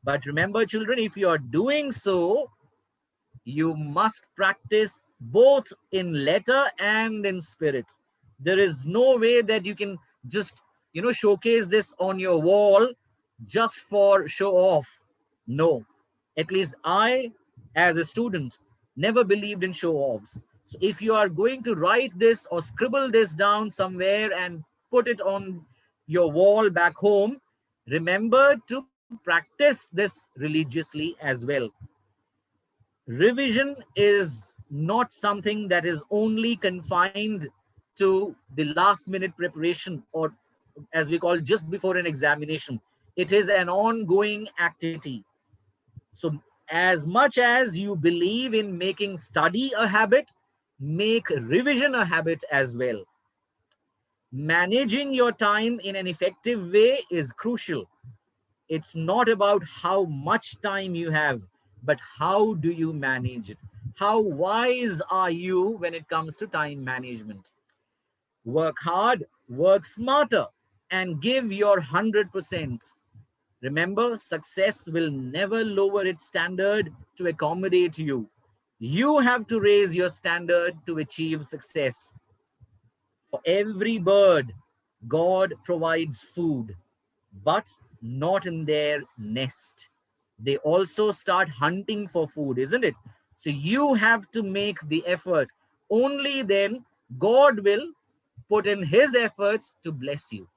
But remember, children, if you are doing so, you must practice both in letter and in spirit. There is no way that you can just, showcase this on your wall just for show off. No, at least I, as a student, never believed in show offs. So if you are going to write this or scribble this down somewhere and put it on your wall back home, remember to practice this religiously as well. Revision is not something that is only confined to the last minute preparation, or as we call just before an examination. It is an ongoing activity. So, as much as you believe in making study a habit, make revision a habit as well. Managing your time in an effective way is crucial. It's not about how much time you have, but how do you manage it? How wise are you when it comes to time management? Work hard, work smarter, and give your 100%. Remember, success will never lower its standard to accommodate you. You have to raise your standard to achieve success. For every bird, God provides food, but not in their nest. They also start hunting for food, isn't it? So you have to make the effort. Only then God will put in his efforts to bless you.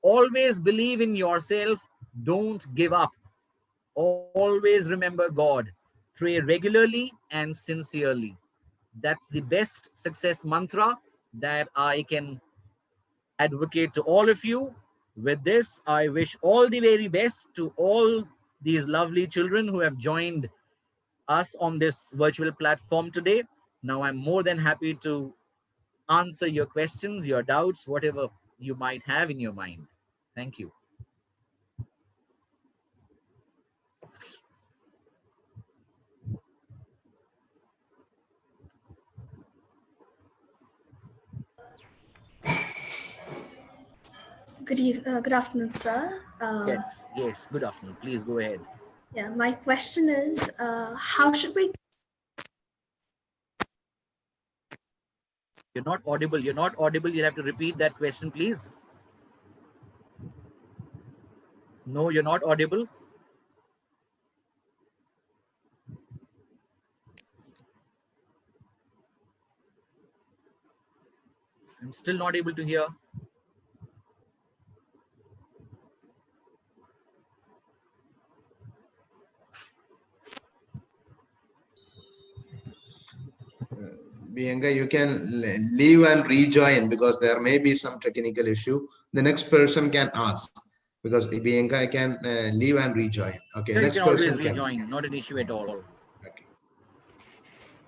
Always believe in yourself. Don't give up. Always remember God. Pray regularly and sincerely. That's the best success mantra that I can advocate to all of you. With this, I wish all the very best to all these lovely children who have joined us on this virtual platform today. Now, I'm more than happy to answer your questions, your doubts, whatever you might have in your mind. Thank you. Good afternoon, sir. Yes, yes. Good afternoon. Please go ahead. Yeah, my question is, how should we? You're not audible. You're not audible. You'll have to repeat that question, please. No, you're not audible. I'm still not able to hear. Bianca, you can leave and rejoin because there may be some technical issue. The next person can ask because Bianca can leave and rejoin. Okay, Sure, you next can always person can. rejoin. Not an issue at all. Okay.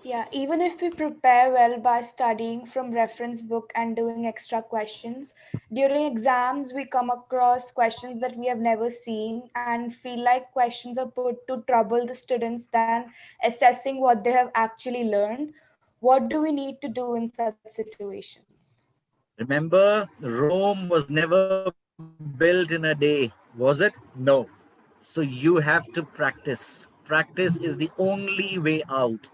Yeah, even if we prepare well by studying from reference book and doing extra questions, during exams we come across questions that we have never seen and feel like questions are put to trouble the students than assessing what they have actually learned. What do we need to do in such situations? Remember, Rome was never built in a day, was it? No. So you have to practice. Practice is the only way out.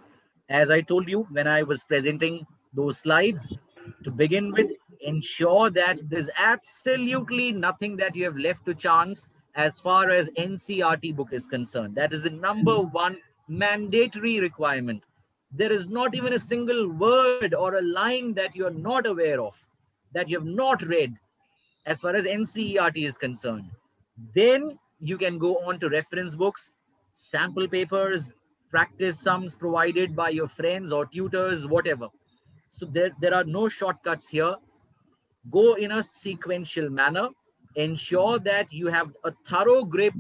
As I told you when I was presenting those slides, to begin with, ensure that there's absolutely nothing that you have left to chance as far as NCRT book is concerned. That is the number one mandatory requirement. There is not even a single word or a line that you're not aware of, that you have not read as far as NCERT is concerned. Then you can go on to reference books, sample papers, practice sums provided by your friends or tutors, whatever. So there are no shortcuts here. Go in a sequential manner. Ensure that you have a thorough grip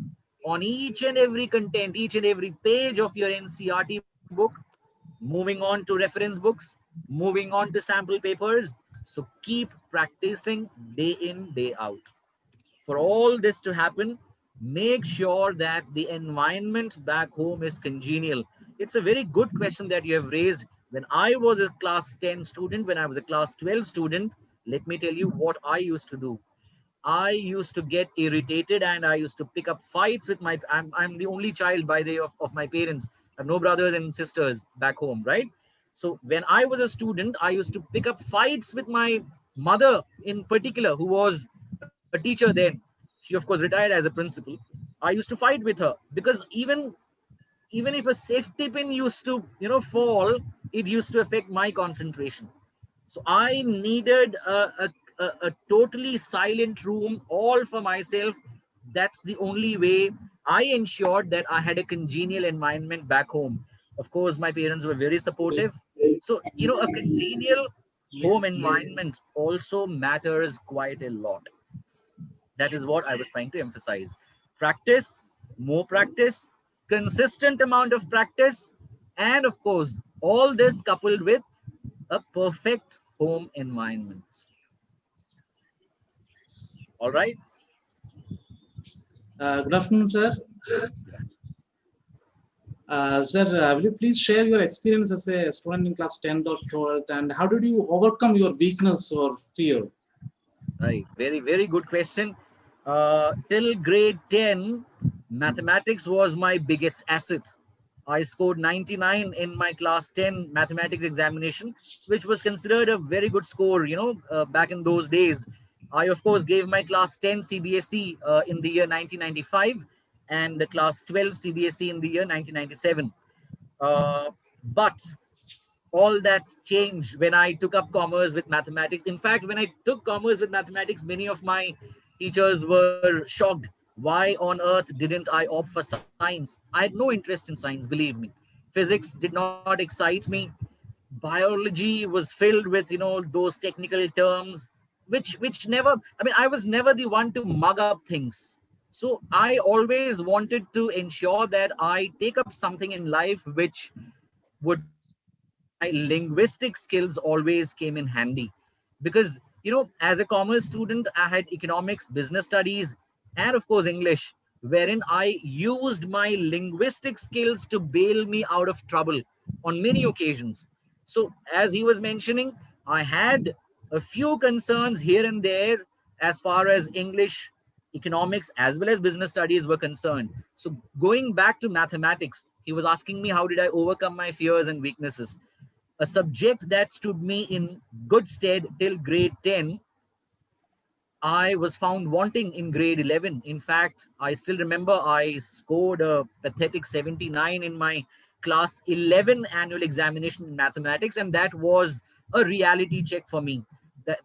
on each and every content, each and every page of your NCRT book, moving on to reference books, moving on to sample papers. So keep practicing day in, day out. For all this to happen, make sure that the environment back home is congenial. It's a very good question that you have raised. When I was a class 10 student, when I was a class 12 student, let me tell you what I used to do. I used to get irritated and I used to pick up fights with my. I'm the only child, by the way, of my parents. I have no brothers and sisters back home, right? So when I was a student, I used to pick up fights with my mother in particular, who was a teacher then. She, of course, retired as a principal. I used to fight with her because even if a safety pin used to fall, it used to affect my concentration. So I needed a totally silent room all for myself. That's the only way I ensured that I had a congenial environment back home. Of course, my parents were very supportive. So, a congenial home environment also matters quite a lot. That is what I was trying to emphasize. Practice, more practice, consistent amount of practice, and of course, all this coupled with a perfect home environment. All right. Good afternoon, sir. Sir, will you please share your experience as a student in class 10th or 12th, and how did you overcome your weakness or fear? Right. Very, very good question. Till grade 10, mathematics was my biggest asset. I scored 99 in my class 10 mathematics examination, which was considered a very good score, back in those days. I, of course, gave my class 10 CBSE in the year 1995 and the class 12 CBSE in the year 1997. But all that changed when I took up commerce with mathematics. In fact, when I took commerce with mathematics, many of my teachers were shocked. Why on earth didn't I opt for science? I had no interest in science, believe me. Physics did not excite me. Biology was filled with, those technical terms, which never, I mean, I was never the one to mug up things. So I always wanted to ensure that I take up something in life which would make my linguistic skills always came in handy. Because, as a commerce student, I had economics, business studies, and of course English, wherein I used my linguistic skills to bail me out of trouble on many occasions. So as he was mentioning, I had a few concerns here and there as far as English, economics, as well as business studies were concerned. So going back to mathematics, he was asking me how did I overcome my fears and weaknesses. A subject that stood me in good stead till grade 10, I was found wanting in grade 11. In fact, I still remember I scored a pathetic 79 in my class 11 annual examination in mathematics, and that was a reality check for me. That,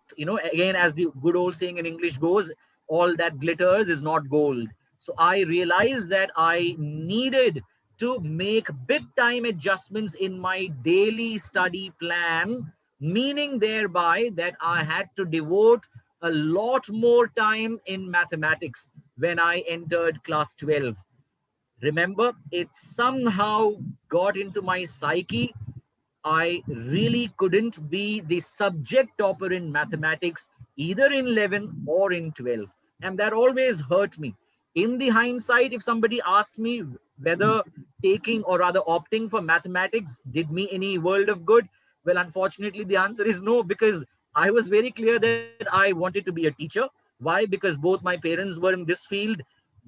again, as the good old saying in English goes, all that glitters is not gold. So I realized that I needed to make big time adjustments in my daily study plan, meaning thereby that I had to devote a lot more time in mathematics when I entered class 12. Remember, it somehow got into my psyche. I really couldn't be the subject topper in mathematics either in 11 or in 12. And that always hurt me. In the hindsight, if somebody asks me whether taking or rather opting for mathematics did me any world of good, well, unfortunately, the answer is no, because I was very clear that I wanted to be a teacher. Why? Because both my parents were in this field,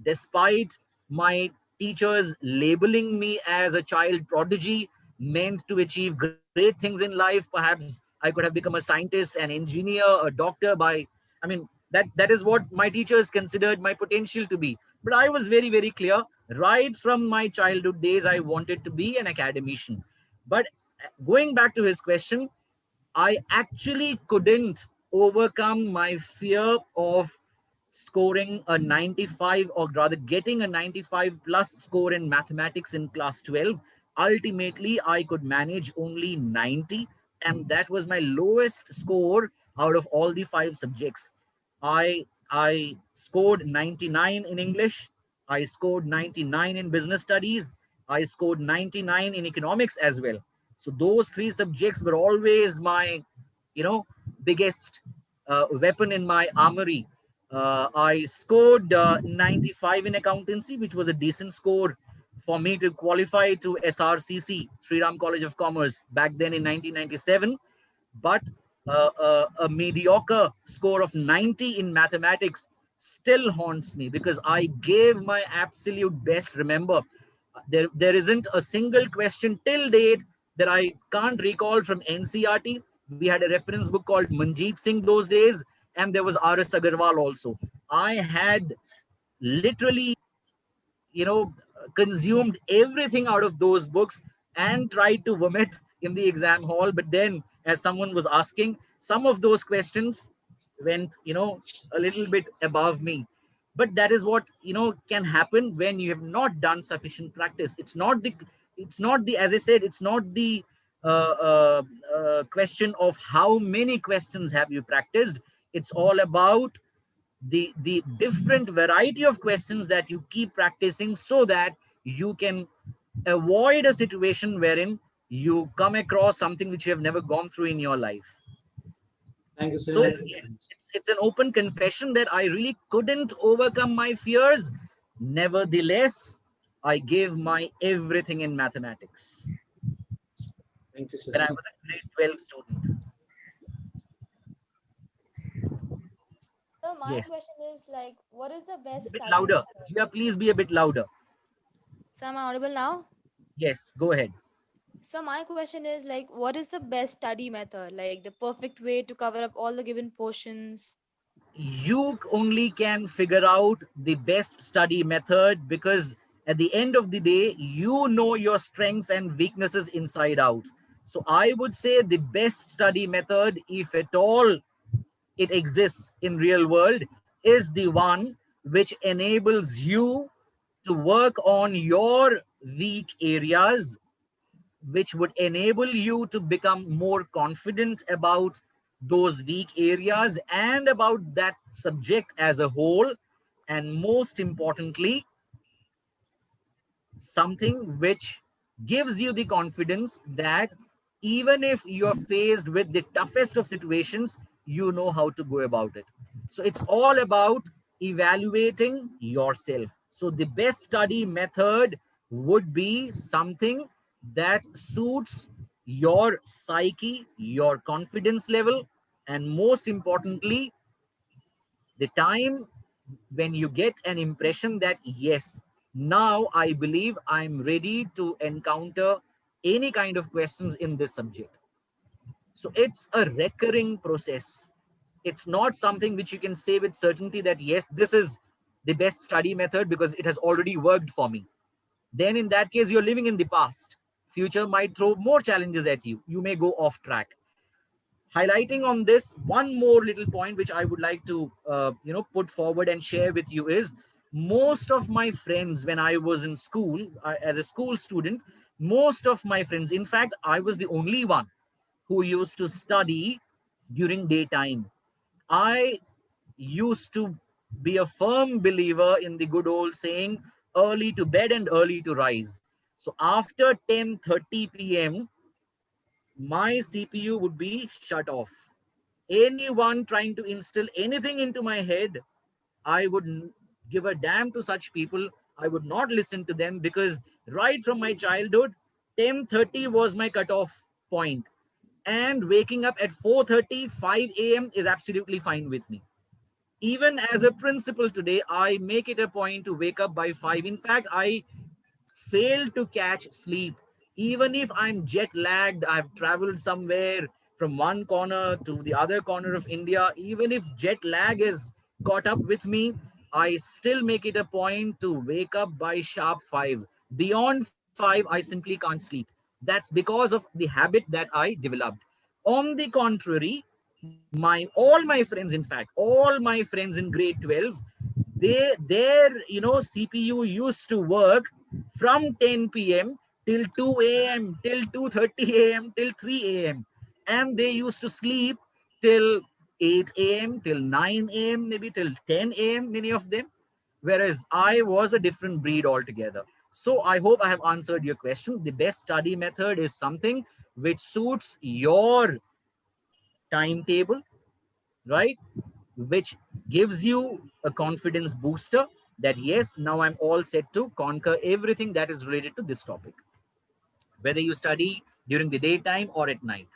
despite my teachers labeling me as a child prodigy meant to achieve great things in life. Perhaps I could have become a scientist, an engineer, a doctor by, I mean, that is what my teachers considered my potential to be. But I was very, very clear right from my childhood days, I wanted to be an academician. But going back to his question, I actually couldn't overcome my fear of scoring a 95, or rather getting a 95 plus score in mathematics in class 12. Ultimately, I could manage only 90, and that was my lowest score out of all the five subjects. I scored 99 in English. I scored 99 in business studies. I scored 99 in economics as well. So those three subjects were always my, you know, biggest weapon in my armory. I scored 95 in accountancy, which was a decent score for me to qualify to SRCC, Sri Ram College of Commerce, back then in 1997. But a mediocre score of 90 in mathematics still haunts me because I gave my absolute best. Remember, there isn't a single question till date that I can't recall from NCRT. We had a reference book called Manjeet Singh those days, and there was R.S. Agarwal also. I had literally, consumed everything out of those books and tried to vomit in the exam hall. But then, as someone was asking, some of those questions went, a little bit above me. But that is what, can happen when you have not done sufficient practice. It's not It's not the, as I said, it's not the question of how many questions have you practiced. It's all about the different variety of questions that you keep practicing, so that you can avoid a situation wherein you come across something which you have never gone through in your life. Thank you, So sir. yes, it's an open confession that I really couldn't overcome my fears. Nevertheless, I gave my everything in mathematics Thank you, sir. when I was a grade 12 student. So my Yes. question is like, what is the A best bit study louder. method? Jia, please be a bit louder. So am I audible now? Yes, go ahead. So my question is like, what is the best study method? Like the perfect way to cover up all the given portions? You only can figure out the best study method, because at the end of the day, you know your strengths and weaknesses inside out. So I would say the best study method, if at all it exists in real world, is the one which enables you to work on your weak areas, which would enable you to become more confident about those weak areas and about that subject as a whole. And most importantly, something which gives you the confidence that even if you're faced with the toughest of situations, you know how to go about it. So it's all about evaluating yourself. So the best study method would be something that suits your psyche, your confidence level, and most importantly, the time when you get an impression that yes, now I believe I'm ready to encounter any kind of questions in this subject. So it's a recurring process. It's not something which you can say with certainty that yes, this is the best study method because it has already worked for me. Then in that case, you're living in the past. Future might throw more challenges at you. You may go off track. Highlighting on this, one more little point which I would like to put forward and share with you is, most of my friends when I was in school, as a school student, most of my friends, in fact I was the only one who used to study during daytime. I used to be a firm believer in the good old saying, early to bed and early to rise. So after 10:30 p.m. my CPU would be shut off. Anyone trying to instill anything into my head, I would give a damn to such people. I would not listen to them, because right from my childhood, 10:30 was my cutoff point. And waking up at 4:30, 5 a.m. is absolutely fine with me. Even as a principal today, I make it a point to wake up by 5. In fact, I fail to catch sleep. Even if I'm jet lagged, I've traveled somewhere from one corner to the other corner of India, even if jet lag is caught up with me, I still make it a point to wake up by sharp 5. Beyond 5, I simply can't sleep. That's because of the habit that I developed. On the contrary, all my friends, in fact, all my friends in grade 12, their CPU used to work from 10 p.m. till 2 a.m., till 2:30 a.m., till 3 a.m. And they used to sleep till 8 a.m., till 9 a.m., maybe till 10 a.m., many of them. Whereas I was a different breed altogether. So I hope I have answered your question. The best study method is something which suits your timetable, right? Which gives you a confidence booster that yes, now I'm all set to conquer everything that is related to this topic, whether you study during the daytime or at night.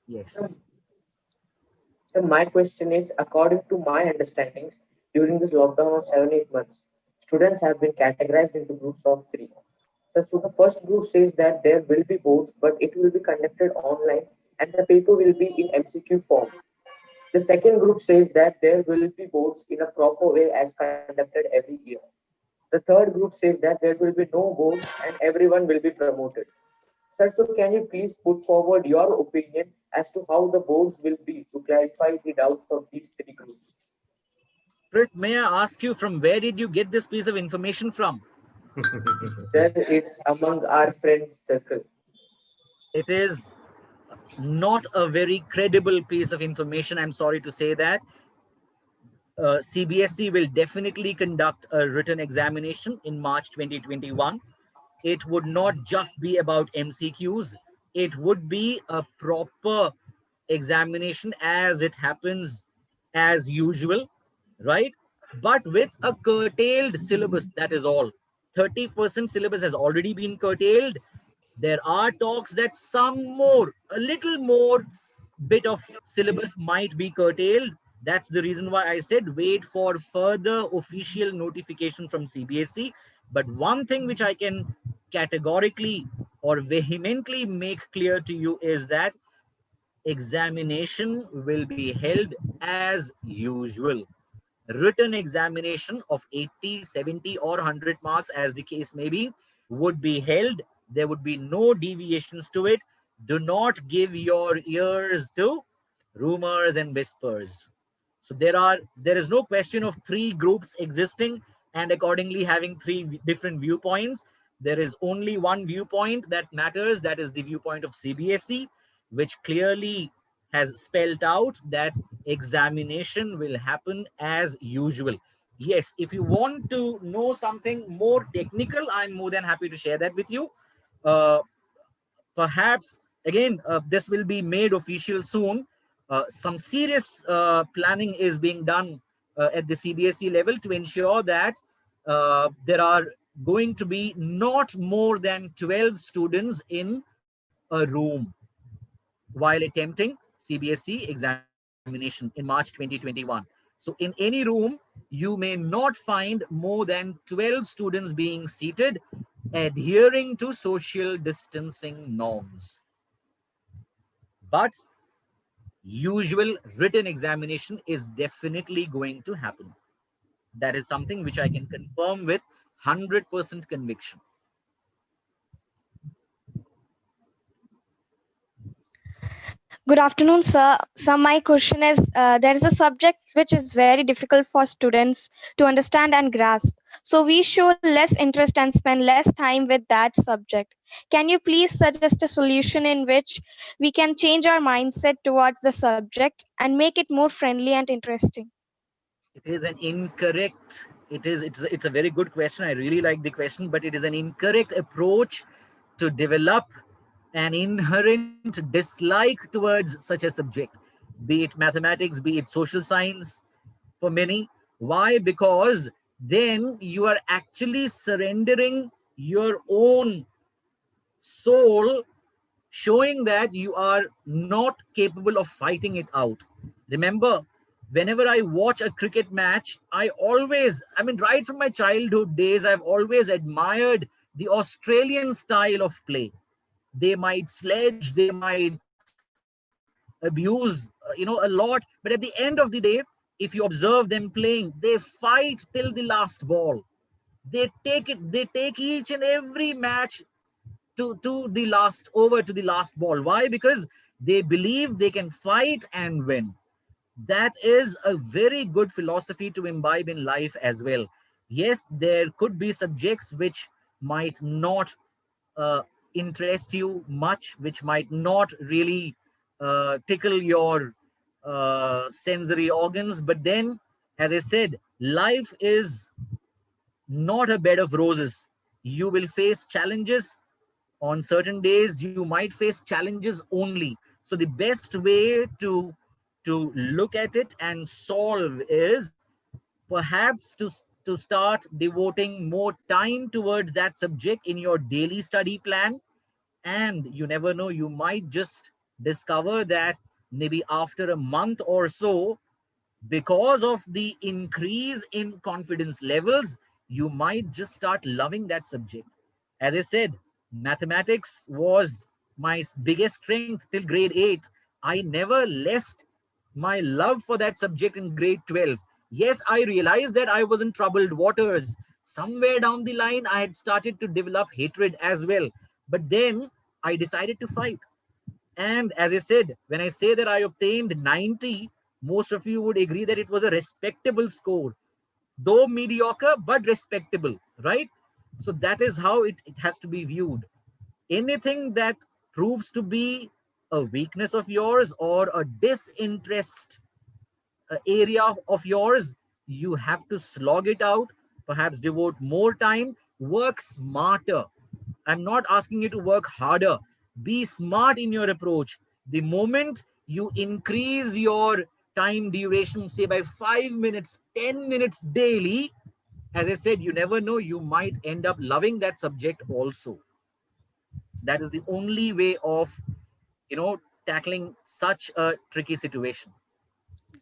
Yes. So, so my question is, according to my understandings, during this lockdown of 7-8 months, students have been categorized into groups of three. So the first group says that there will be boards, but it will be conducted online and the paper will be in MCQ form. The second group says that there will be boards in a proper way as conducted every year. The third group says that there will be no boards and everyone will be promoted. Sir, so can you please put forward your opinion as to how the boards will be to clarify the doubts of these three groups? Chris, may I ask you, from where did you get this piece of information from? Sir, it's among our friend circle. It is not a very credible piece of information. I'm sorry to say that. CBSE will definitely conduct a written examination in March 2021. It would not just be about MCQs, it would be a proper examination as it happens as usual, right? But with a curtailed syllabus, that is all. 30% syllabus has already been curtailed. There are talks that a little more bit of syllabus might be curtailed. That's the reason why I said wait for further official notification from CBSE. But one thing which I can categorically or vehemently make clear to you is that examination will be held as usual. Written examination of 80, 70, or 100 marks, as the case may be, would be held. There would be no deviations to it. Do not give your ears to rumors and whispers. So there is no question of three groups existing and accordingly having three different viewpoints. There is only one viewpoint that matters, that is the viewpoint of CBSE, which clearly has spelled out that examination will happen as usual. Yes, if you want to know something more technical, I'm more than happy to share that with you. Uh, Perhaps again this will be made official soon. Some serious planning is being done at the CBSE level to ensure that there are going to be not more than 12 students in a room while attempting CBSE examination in March 2021. So in any room, you may not find more than 12 students being seated adhering to social distancing norms. But usual written examination is definitely going to happen. That is something which I can confirm with 100% conviction. Good afternoon, sir. So my question is, there is a subject which is very difficult for students to understand and grasp. So we show less interest and spend less time with that subject. Can you please suggest a solution in which we can change our mindset towards the subject and make it more friendly and interesting? It is an incorrect, it's a very good question. I really like the question, but it is an incorrect approach to develop an inherent dislike towards such a subject, be it mathematics, be it social science for many. Why? Because then you are actually surrendering your own soul, showing that you are not capable of fighting it out. Remember, whenever I watch a cricket match, right from my childhood days, I've always admired the Australian style of play. They might sledge, they might abuse, a lot, but at the end of the day, if you observe them playing, they fight till the last ball. They take each and every match to the last over, to the last ball. Why? Because they believe they can fight and win. That is a very good philosophy to imbibe in life as well. Yes, there could be subjects which might not uh, interest you much, which might not really tickle your sensory organs, but then, as I said, life is not a bed of roses. You will face challenges. On certain days you might face challenges only. So the best way to look at it and solve is perhaps to start devoting more time towards that subject in your daily study plan. And you never know, you might just discover that maybe after a month or so, because of the increase in confidence levels, you might just start loving that subject. As I said, mathematics was my biggest strength till grade 8. I never left my love for that subject in grade 12. Yes, I realized that I was in troubled waters. Somewhere down the line, I had started to develop hatred as well. But then I decided to fight. And as I said, when I say that I obtained 90, most of you would agree that it was a respectable score, though mediocre, but respectable, right? So that is how it has to be viewed. Anything that proves to be a weakness of yours or a disinterest area of yours, you have to slog it out, perhaps devote more time, work smarter. I'm not asking you to work harder. Be smart in your approach. The moment you increase your time duration, say by 5 minutes, 10 minutes daily, as I said, you never know, you might end up loving that subject also. That is the only way of, tackling such a tricky situation.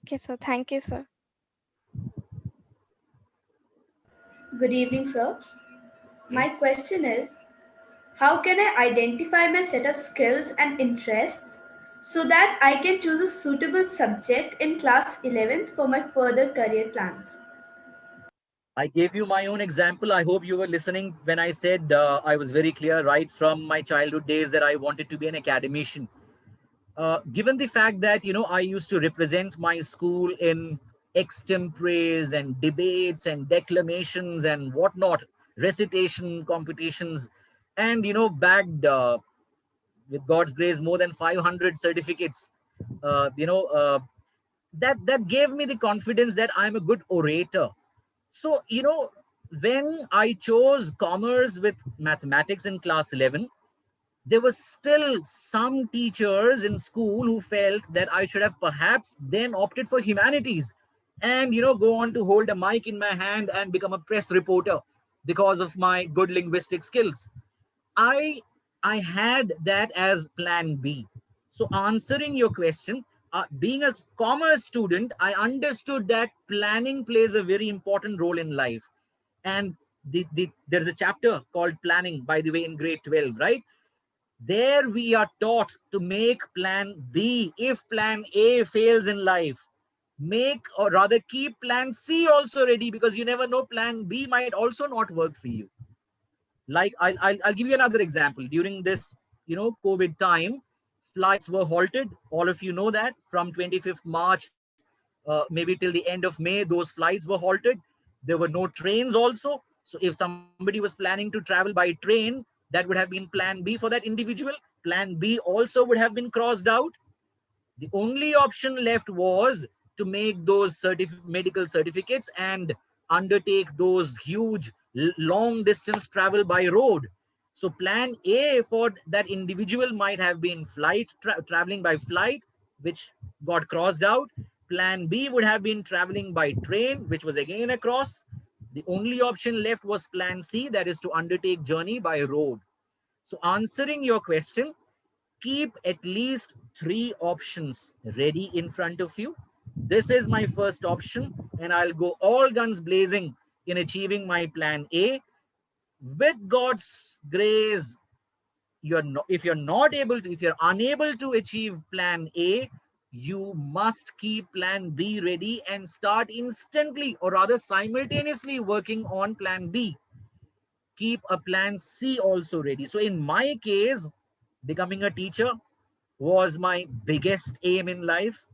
Okay, sir. Thank you, sir. Good evening, sir. My Yes. question is, how can I identify my set of skills and interests so that I can choose a suitable subject in class 11th for my further career plans? I gave you my own example. I hope you were listening when I said I was very clear right from my childhood days that I wanted to be an academician. Given the fact that I used to represent my school in extemporaries and debates and declamations and whatnot, recitation competitions, and bagged with God's grace more than 500 certificates. That gave me the confidence that I'm a good orator. So when I chose commerce with mathematics in class 11, there were still some teachers in school who felt that I should have perhaps then opted for humanities and go on to hold a mic in my hand and become a press reporter because of my good linguistic skills. I I had that as plan B. So answering your question, being a commerce student, I understood that planning plays a very important role in life. And there's a chapter called planning, by the way, in grade 12, right? There we are taught to make plan B if plan A fails in life. Make, or rather keep plan C also ready, because you never know, plan B might also not work for you. Like I'll give you another example. During this COVID time, flights were halted. All of you know that from 25th March, maybe till the end of May, those flights were halted. There were no trains also. So if somebody was planning to travel by train, that would have been plan B for that individual. Plan B also would have been crossed out. The only option left was to make those medical certificates and undertake those huge long distance travel by road. So plan A for that individual might have been traveling by flight, which got crossed out. Plan B would have been traveling by train, which was again a cross. The only option left was plan C, that is to undertake journey by road. So answering your question, keep at least 3 options ready in front of you. This is my first option, and I'll go all guns blazing in achieving my plan A. With God's grace, if you're unable to achieve plan A, you must keep plan B ready and start instantly, or rather simultaneously, working on plan B. Keep a plan C also ready. So in my case, becoming a teacher was my biggest aim in life.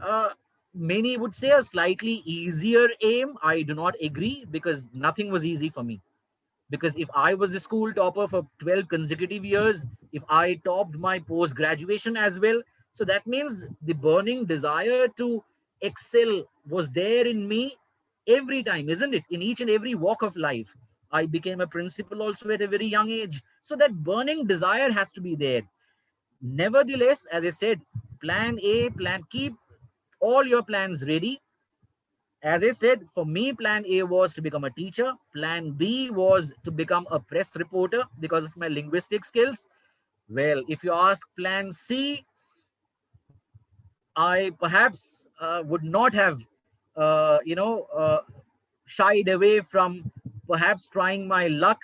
Uh, Many would say a slightly easier aim. I do not agree, because nothing was easy for me. Because if I was the school topper for 12 consecutive years, if I topped my post graduation as well, so that means the burning desire to excel was there in me every time, isn't it? In each and every walk of life. I became a principal also at a very young age. So that burning desire has to be there. Nevertheless, as I said, keep all your plans ready. As I said, for me, plan A was to become a teacher. Plan B was to become a press reporter because of my linguistic skills. Well, if you ask plan C, I perhaps would not have, shied away from perhaps trying my luck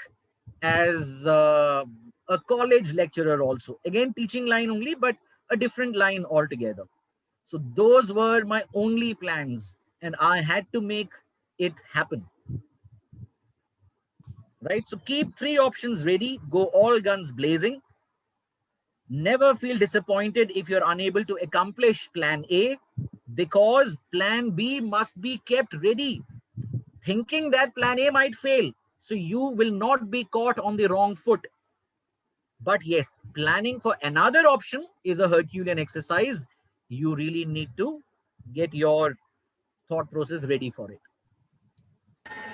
as a college lecturer also. Again, teaching line only, but a different line altogether. So those were my only plans, and I had to make it happen. Right? So keep 3 options ready, go all guns blazing. Never feel disappointed if you're unable to accomplish plan A, because plan B must be kept ready, thinking that plan A might fail. So you will not be caught on the wrong foot. But yes, planning for another option is a Herculean exercise. You really need to get your thought process ready for it.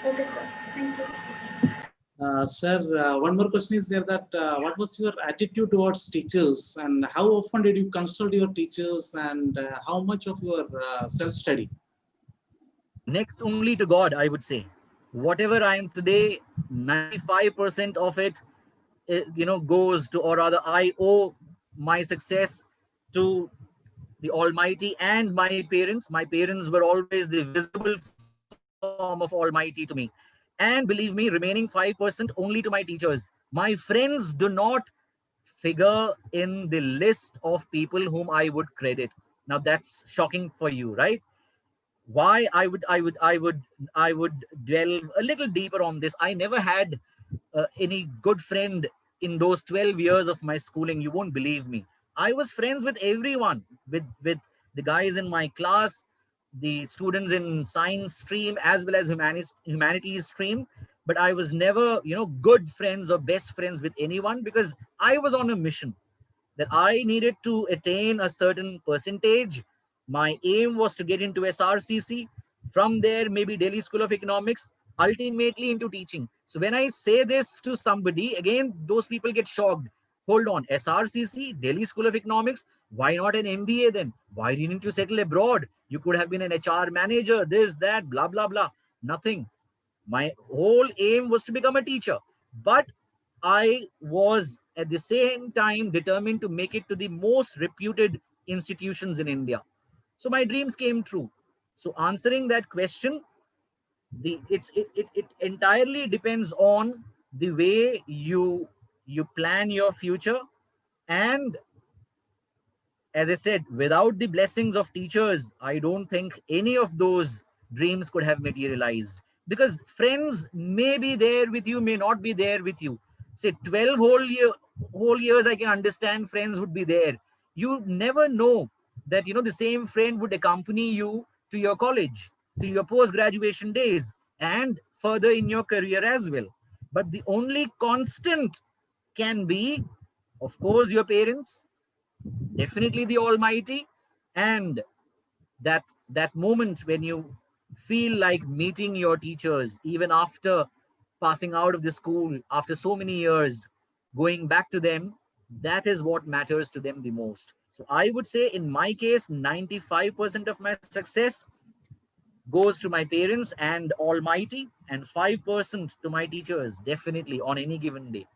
Okay, sir. Thank you. Sir, one more question is there that what was your attitude towards teachers and how often did you consult your teachers and how much of your self-study? Next only to God, I would say. Whatever I am today, 95% of it goes to, or rather, I owe my success to the Almighty and my parents. My parents were always the visible form of Almighty to me. And believe me, remaining 5% only to my teachers. My friends do not figure in the list of people whom I would credit. Now that's shocking for you, right? Why I would delve a little deeper on this. I never had any good friend in those 12 years of my schooling. You won't believe me. I was friends with everyone, with the guys in my class, the students in science stream as well as humanities stream. But I was never good friends or best friends with anyone, because I was on a mission that I needed to attain a certain percentage. My aim was to get into SRCC. From there, maybe Delhi School of Economics, ultimately into teaching. So when I say this to somebody, again, those people get shocked. Hold on, SRCC, Delhi School of Economics, why not an MBA then? Why didn't you settle abroad? You could have been an HR manager, this, that, blah, blah, blah. Nothing. My whole aim was to become a teacher. But I was at the same time determined to make it to the most reputed institutions in India. So my dreams came true. So answering that question, it entirely depends on the way you plan your future. And as I said, without the blessings of teachers, I don't think any of those dreams could have materialized. Because friends may be there with you, may not be there with you. Say 12 whole years, I can understand friends would be there. You never know that the same friend would accompany you to your college, to your post graduation days, and further in your career as well. But the only constant can be, of course, your parents, definitely the Almighty, and that moment when you feel like meeting your teachers even after passing out of the school after so many years, going back to them. That is what matters to them the most. So I would say, in my case, 95% of my success goes to my parents and Almighty, and 5% to my teachers, definitely, on any given day.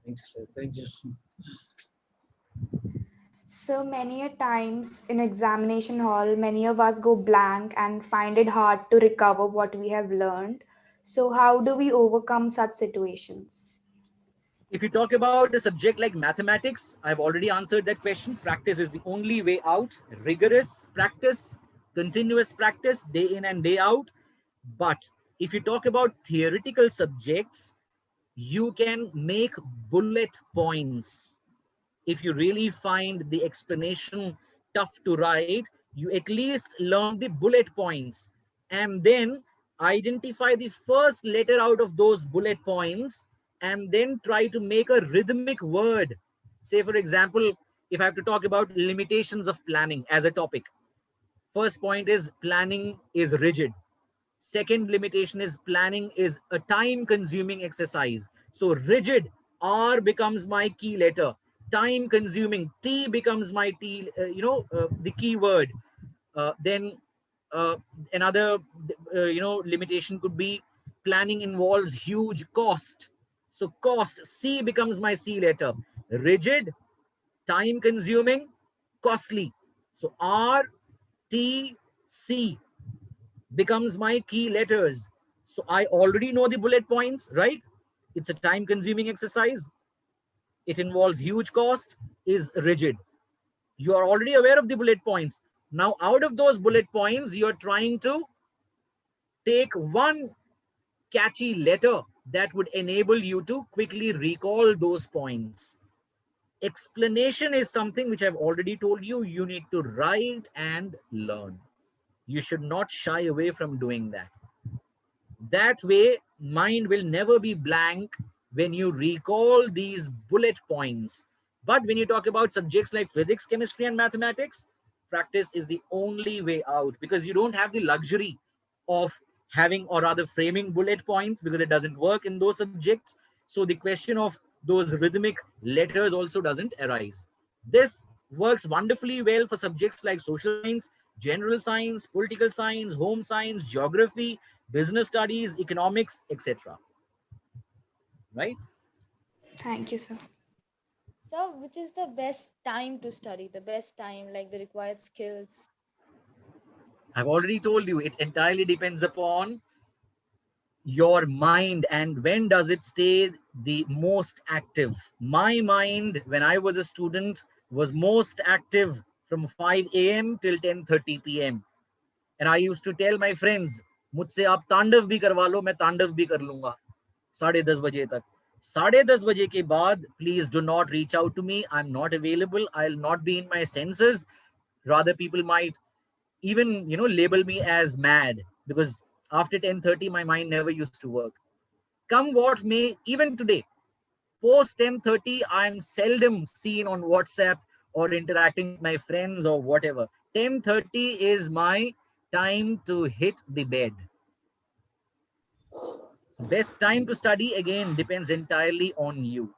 Thank you, sir. Thank you. So many a times in examination hall, many of us go blank and find it hard to recover what we have learned. So how do we overcome such situations? If you talk about a subject like mathematics, I've already answered that question. Practice is the only way out. Rigorous practice, continuous practice, day in and day out. But if you talk about theoretical subjects, you can make bullet points. If you really find the explanation tough to write, you at least learn the bullet points and then identify the first letter out of those bullet points and then try to make a rhythmic word. Say, for example, if I have to talk about limitations of planning as a topic, first point is planning is rigid. Second limitation is planning is a time consuming exercise. So rigid, R becomes my key letter. Time consuming, T becomes my the key word. Then another limitation could be planning involves huge cost. So cost, C becomes my C letter. Rigid, time consuming, costly. So R, T, C becomes my key letters. So I already know the bullet points, right? It's a time consuming exercise. It involves huge cost, is rigid. You are already aware of the bullet points. Now, out of those bullet points, you're trying to take one catchy letter that would enable you to quickly recall those points. Explanation is something which I've already told you, you need to write and learn. You should not shy away from doing that. That way, mind will never be blank when you recall these bullet points. But when you talk about subjects like physics, chemistry, and mathematics, practice is the only way out, because you don't have the luxury of having, or rather framing bullet points, because it doesn't work in those subjects. So the question of those rhythmic letters also doesn't arise. This works wonderfully well for subjects like social science, general science, political science, home science, geography, business studies, economics, etc. Right? Thank you, sir. So, which is the best time to study? The best time, like the required skills? I've already told you, it entirely depends upon your mind and when does it stay the most active. My mind, when I was a student, was most active from 5 a.m. till 10:30 p.m. And I used to tell my friends, मुझसे आप तांडव भी करवा लो, मैं तांडव भी कर लूंगा 10:30 बजे तक. 10:30 बजे के बाद, please do not reach out to me. I'm not available. I'll not be in my senses. Rather, people might even, label me as mad, because after 10:30 my mind never used to work. Come what may, even today, post 10:30, I'm seldom seen on WhatsApp or interacting with my friends or whatever. 10:30 is my time to hit the bed. Best time to study, again, depends entirely on you.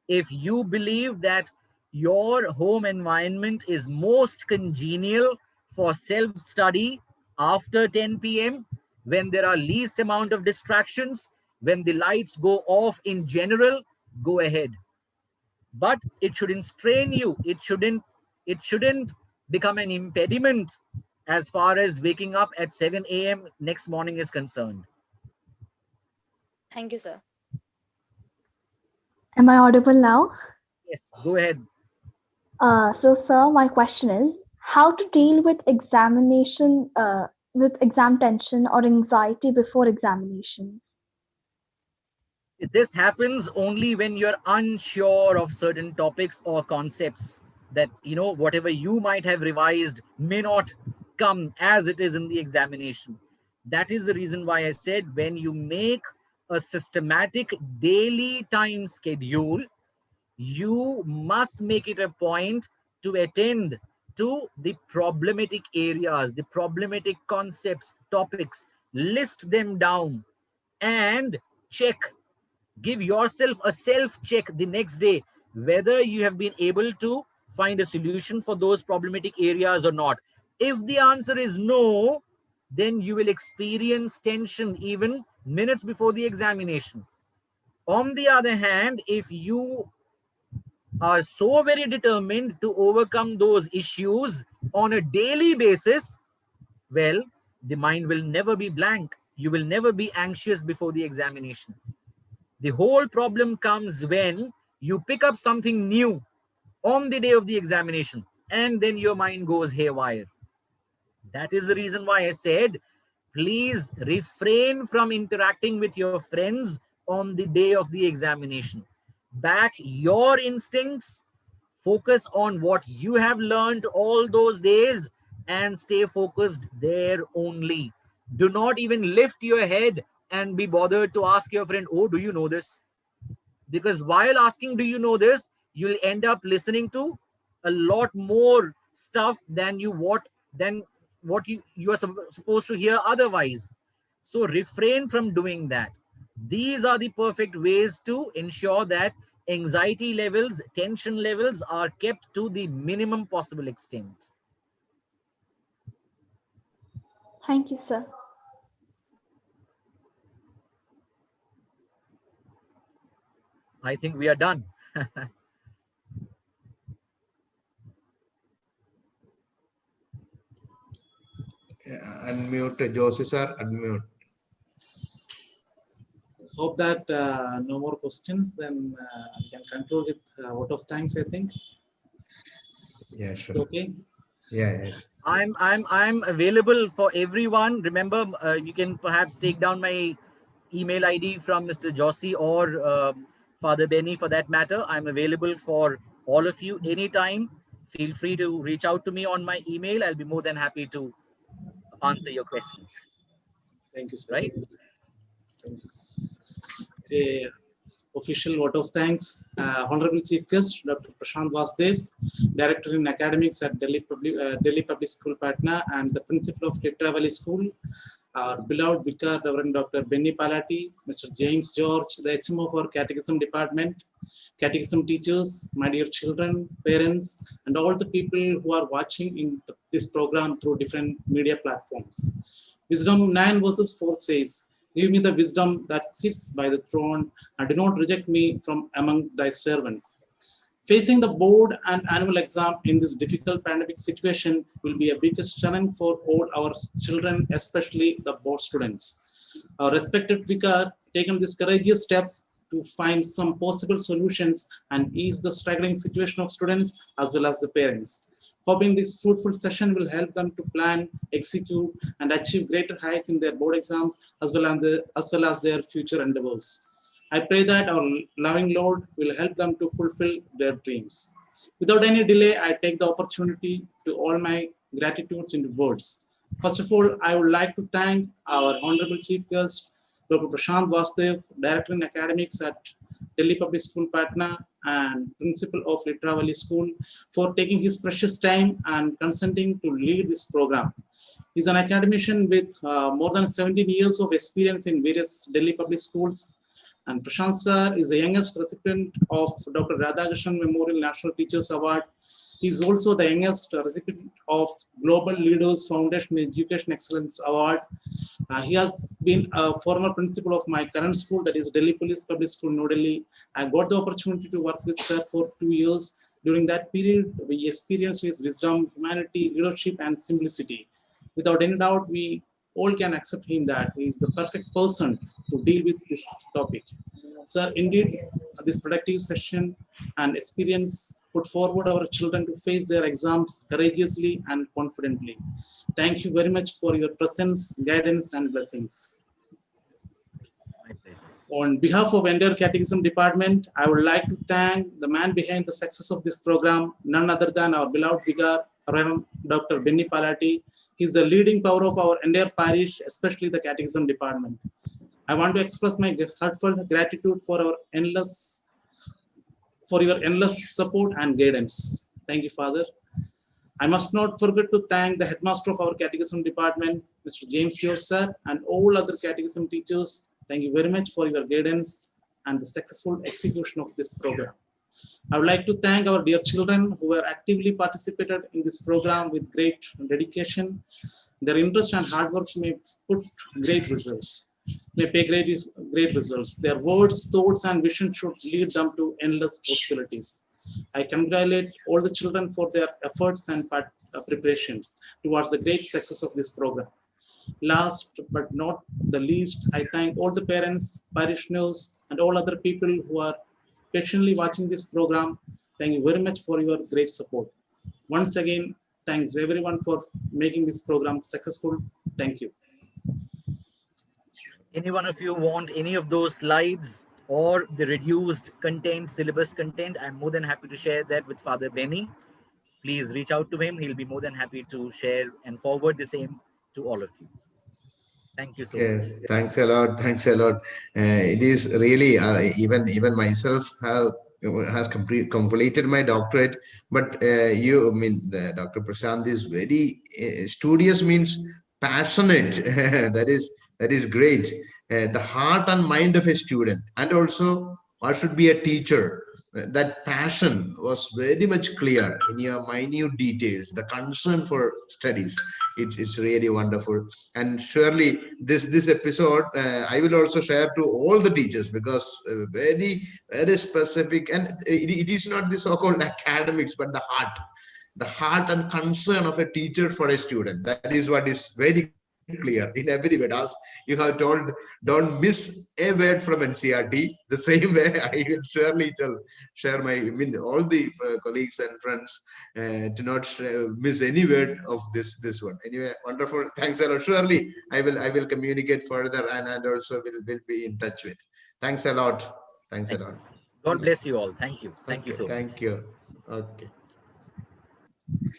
If you believe that your home environment is most congenial for self-study after 10 p.m., when there are least amount of distractions, when the lights go off in general, go ahead. But it shouldn't strain you. It shouldn't become an impediment as far as waking up at 7 a.m. next morning is concerned. Thank you, sir. Am I audible now? Yes, go ahead. So, sir, my question is how to deal with with exam tension or anxiety before examination? This happens only when you're unsure of certain topics or concepts, that whatever you might have revised may not come as it is in the examination. That is the reason why I said, when you make a systematic daily time schedule, you must make it a point to attend to the problematic areas, the problematic concepts, topics, list them down, and check. Give yourself a self check the next day whether you have been able to find a solution for those problematic areas or not. If the answer is no, then you will experience tension even minutes before the examination. On the other hand, if you are so very determined to overcome those issues on a daily basis, well, the mind will never be blank. You will never be anxious before the examination. The whole problem comes when you pick up something new on the day of the examination and then your mind goes haywire. That is the reason why I said, please refrain from interacting with your friends on the day of the examination. Back your instincts, focus on what you have learned all those days, and stay focused there only. Do not even lift your head and be bothered to ask your friend, oh, do you know this? Because while asking, do you know this, you'll end up listening to a lot more stuff than what you are supposed to hear otherwise. So refrain from doing that. These are the perfect ways to ensure that anxiety levels, tension levels are kept to the minimum possible extent. Thank you, sir. I think we are done. Unmute Josie sir, unmute. Hope that no more questions. Then we can conclude with a vote of thanks, I think. Yeah, sure. Okay. Yeah, yes. I'm available for everyone. Remember, you can perhaps take down my email ID from Mr. Jossi or Father Benny for that matter. I'm available for all of you anytime. Feel free to reach out to me on my email. I'll be more than happy to answer your questions. Thank you, sir. Right? Okay. Official vote of thanks. Honorable Chief Guest, Dr. Prashant Vasdev, Director in Academics at Delhi Public School, Patna, and the Principal of Titra Valley School. Our beloved Vicar, Reverend Dr. Benny Palati, Mr. James George, the HM of our Catechism Department, Catechism teachers, my dear children, parents, and all the people who are watching in this program through different media platforms. Wisdom 9 verses 4 says, "Give me the wisdom that sits by the throne, and do not reject me from among thy servants." Facing the board and annual exam in this difficult pandemic situation will be a biggest challenge for all our children, especially the board students. Our respected vicar taken these courageous steps to find some possible solutions and ease the struggling situation of students as well as the parents. Hoping this fruitful session will help them to plan, execute, and achieve greater heights in their board exams as well as their future endeavors. I pray that our loving Lord will help them to fulfill their dreams. Without any delay, I take the opportunity to all my gratitudes into words. First of all, I would like to thank our Honorable Chief Guest, Dr. Prashant Vasdev, Director in Academics at Delhi Public School, Patna, and Principal of Titra Valley School, for taking his precious time and consenting to lead this program. He's an academician with more than 17 years of experience in various Delhi public schools. And Prashant sir is the youngest recipient of Dr. Radhakrishnan Memorial National Teachers Award. He is also the youngest recipient of Global Leaders Foundation Education Excellence Award. He has been a former principal of my current school, that is Delhi Police Public School, New Delhi. I got the opportunity to work with sir for 2 years. During that period, we experienced his wisdom, humanity, leadership, and simplicity. Without any doubt, we all can accept him that he is the perfect person to deal with this topic. Sir, indeed, this productive session and experience put forward our children to face their exams courageously and confidently. Thank you very much for your presence, guidance, and blessings. On behalf of entire Catechism Department, I would like to thank the man behind the success of this program, none other than our beloved vicar, Reverend Dr. Benny Palati. He is the leading power of our entire parish, especially the Catechism Department. I want to express my heartfelt gratitude for your endless support and guidance. Thank you, Father. I must not forget to thank the headmaster of our Catechism Department, Mr. James George sir, and all other Catechism teachers. Thank you very much for your guidance and the successful execution of this program. I would like to thank our dear children who have actively participated in this program with great dedication. Their interest and hard work may put great results. May pay great results. Their words, thoughts, and vision should lead them to endless possibilities. I congratulate all the children for their efforts and preparations towards the great success of this program. Last but not the least, I thank all the parents, parishioners, and all other people who are patiently watching this program. Thank you very much for your great support. Once again, thanks everyone for making this program successful. Thank you. Any one of you want any of those slides or the reduced content, syllabus content, I'm more than happy to share that with Father Benny. Please reach out to him. He'll be more than happy to share and forward the same to all of you. Thank you so much. Thanks a lot. Thanks a lot. It is really even myself has completed my doctorate, but Dr. Prashant is very studious, means passionate. that is great. The heart and mind of a student, and also what should be a teacher. That passion was very much clear in your minute details. The concern for studies. It's really wonderful, and surely this episode I will also share to all the teachers, because very specific, and it is not the so-called academics, but the heart and concern of a teacher for a student. That is what is very clear in every word. As you have told, don't miss a word from NCRT. The same way I will surely share all the colleagues and friends to not miss any word of this one. Anyway, wonderful. Thanks a lot. Surely I will communicate further, and also will be in touch with. Thanks a lot. Thanks a lot. God bless you all. Thank you. Thank you so much. Thank you. Okay.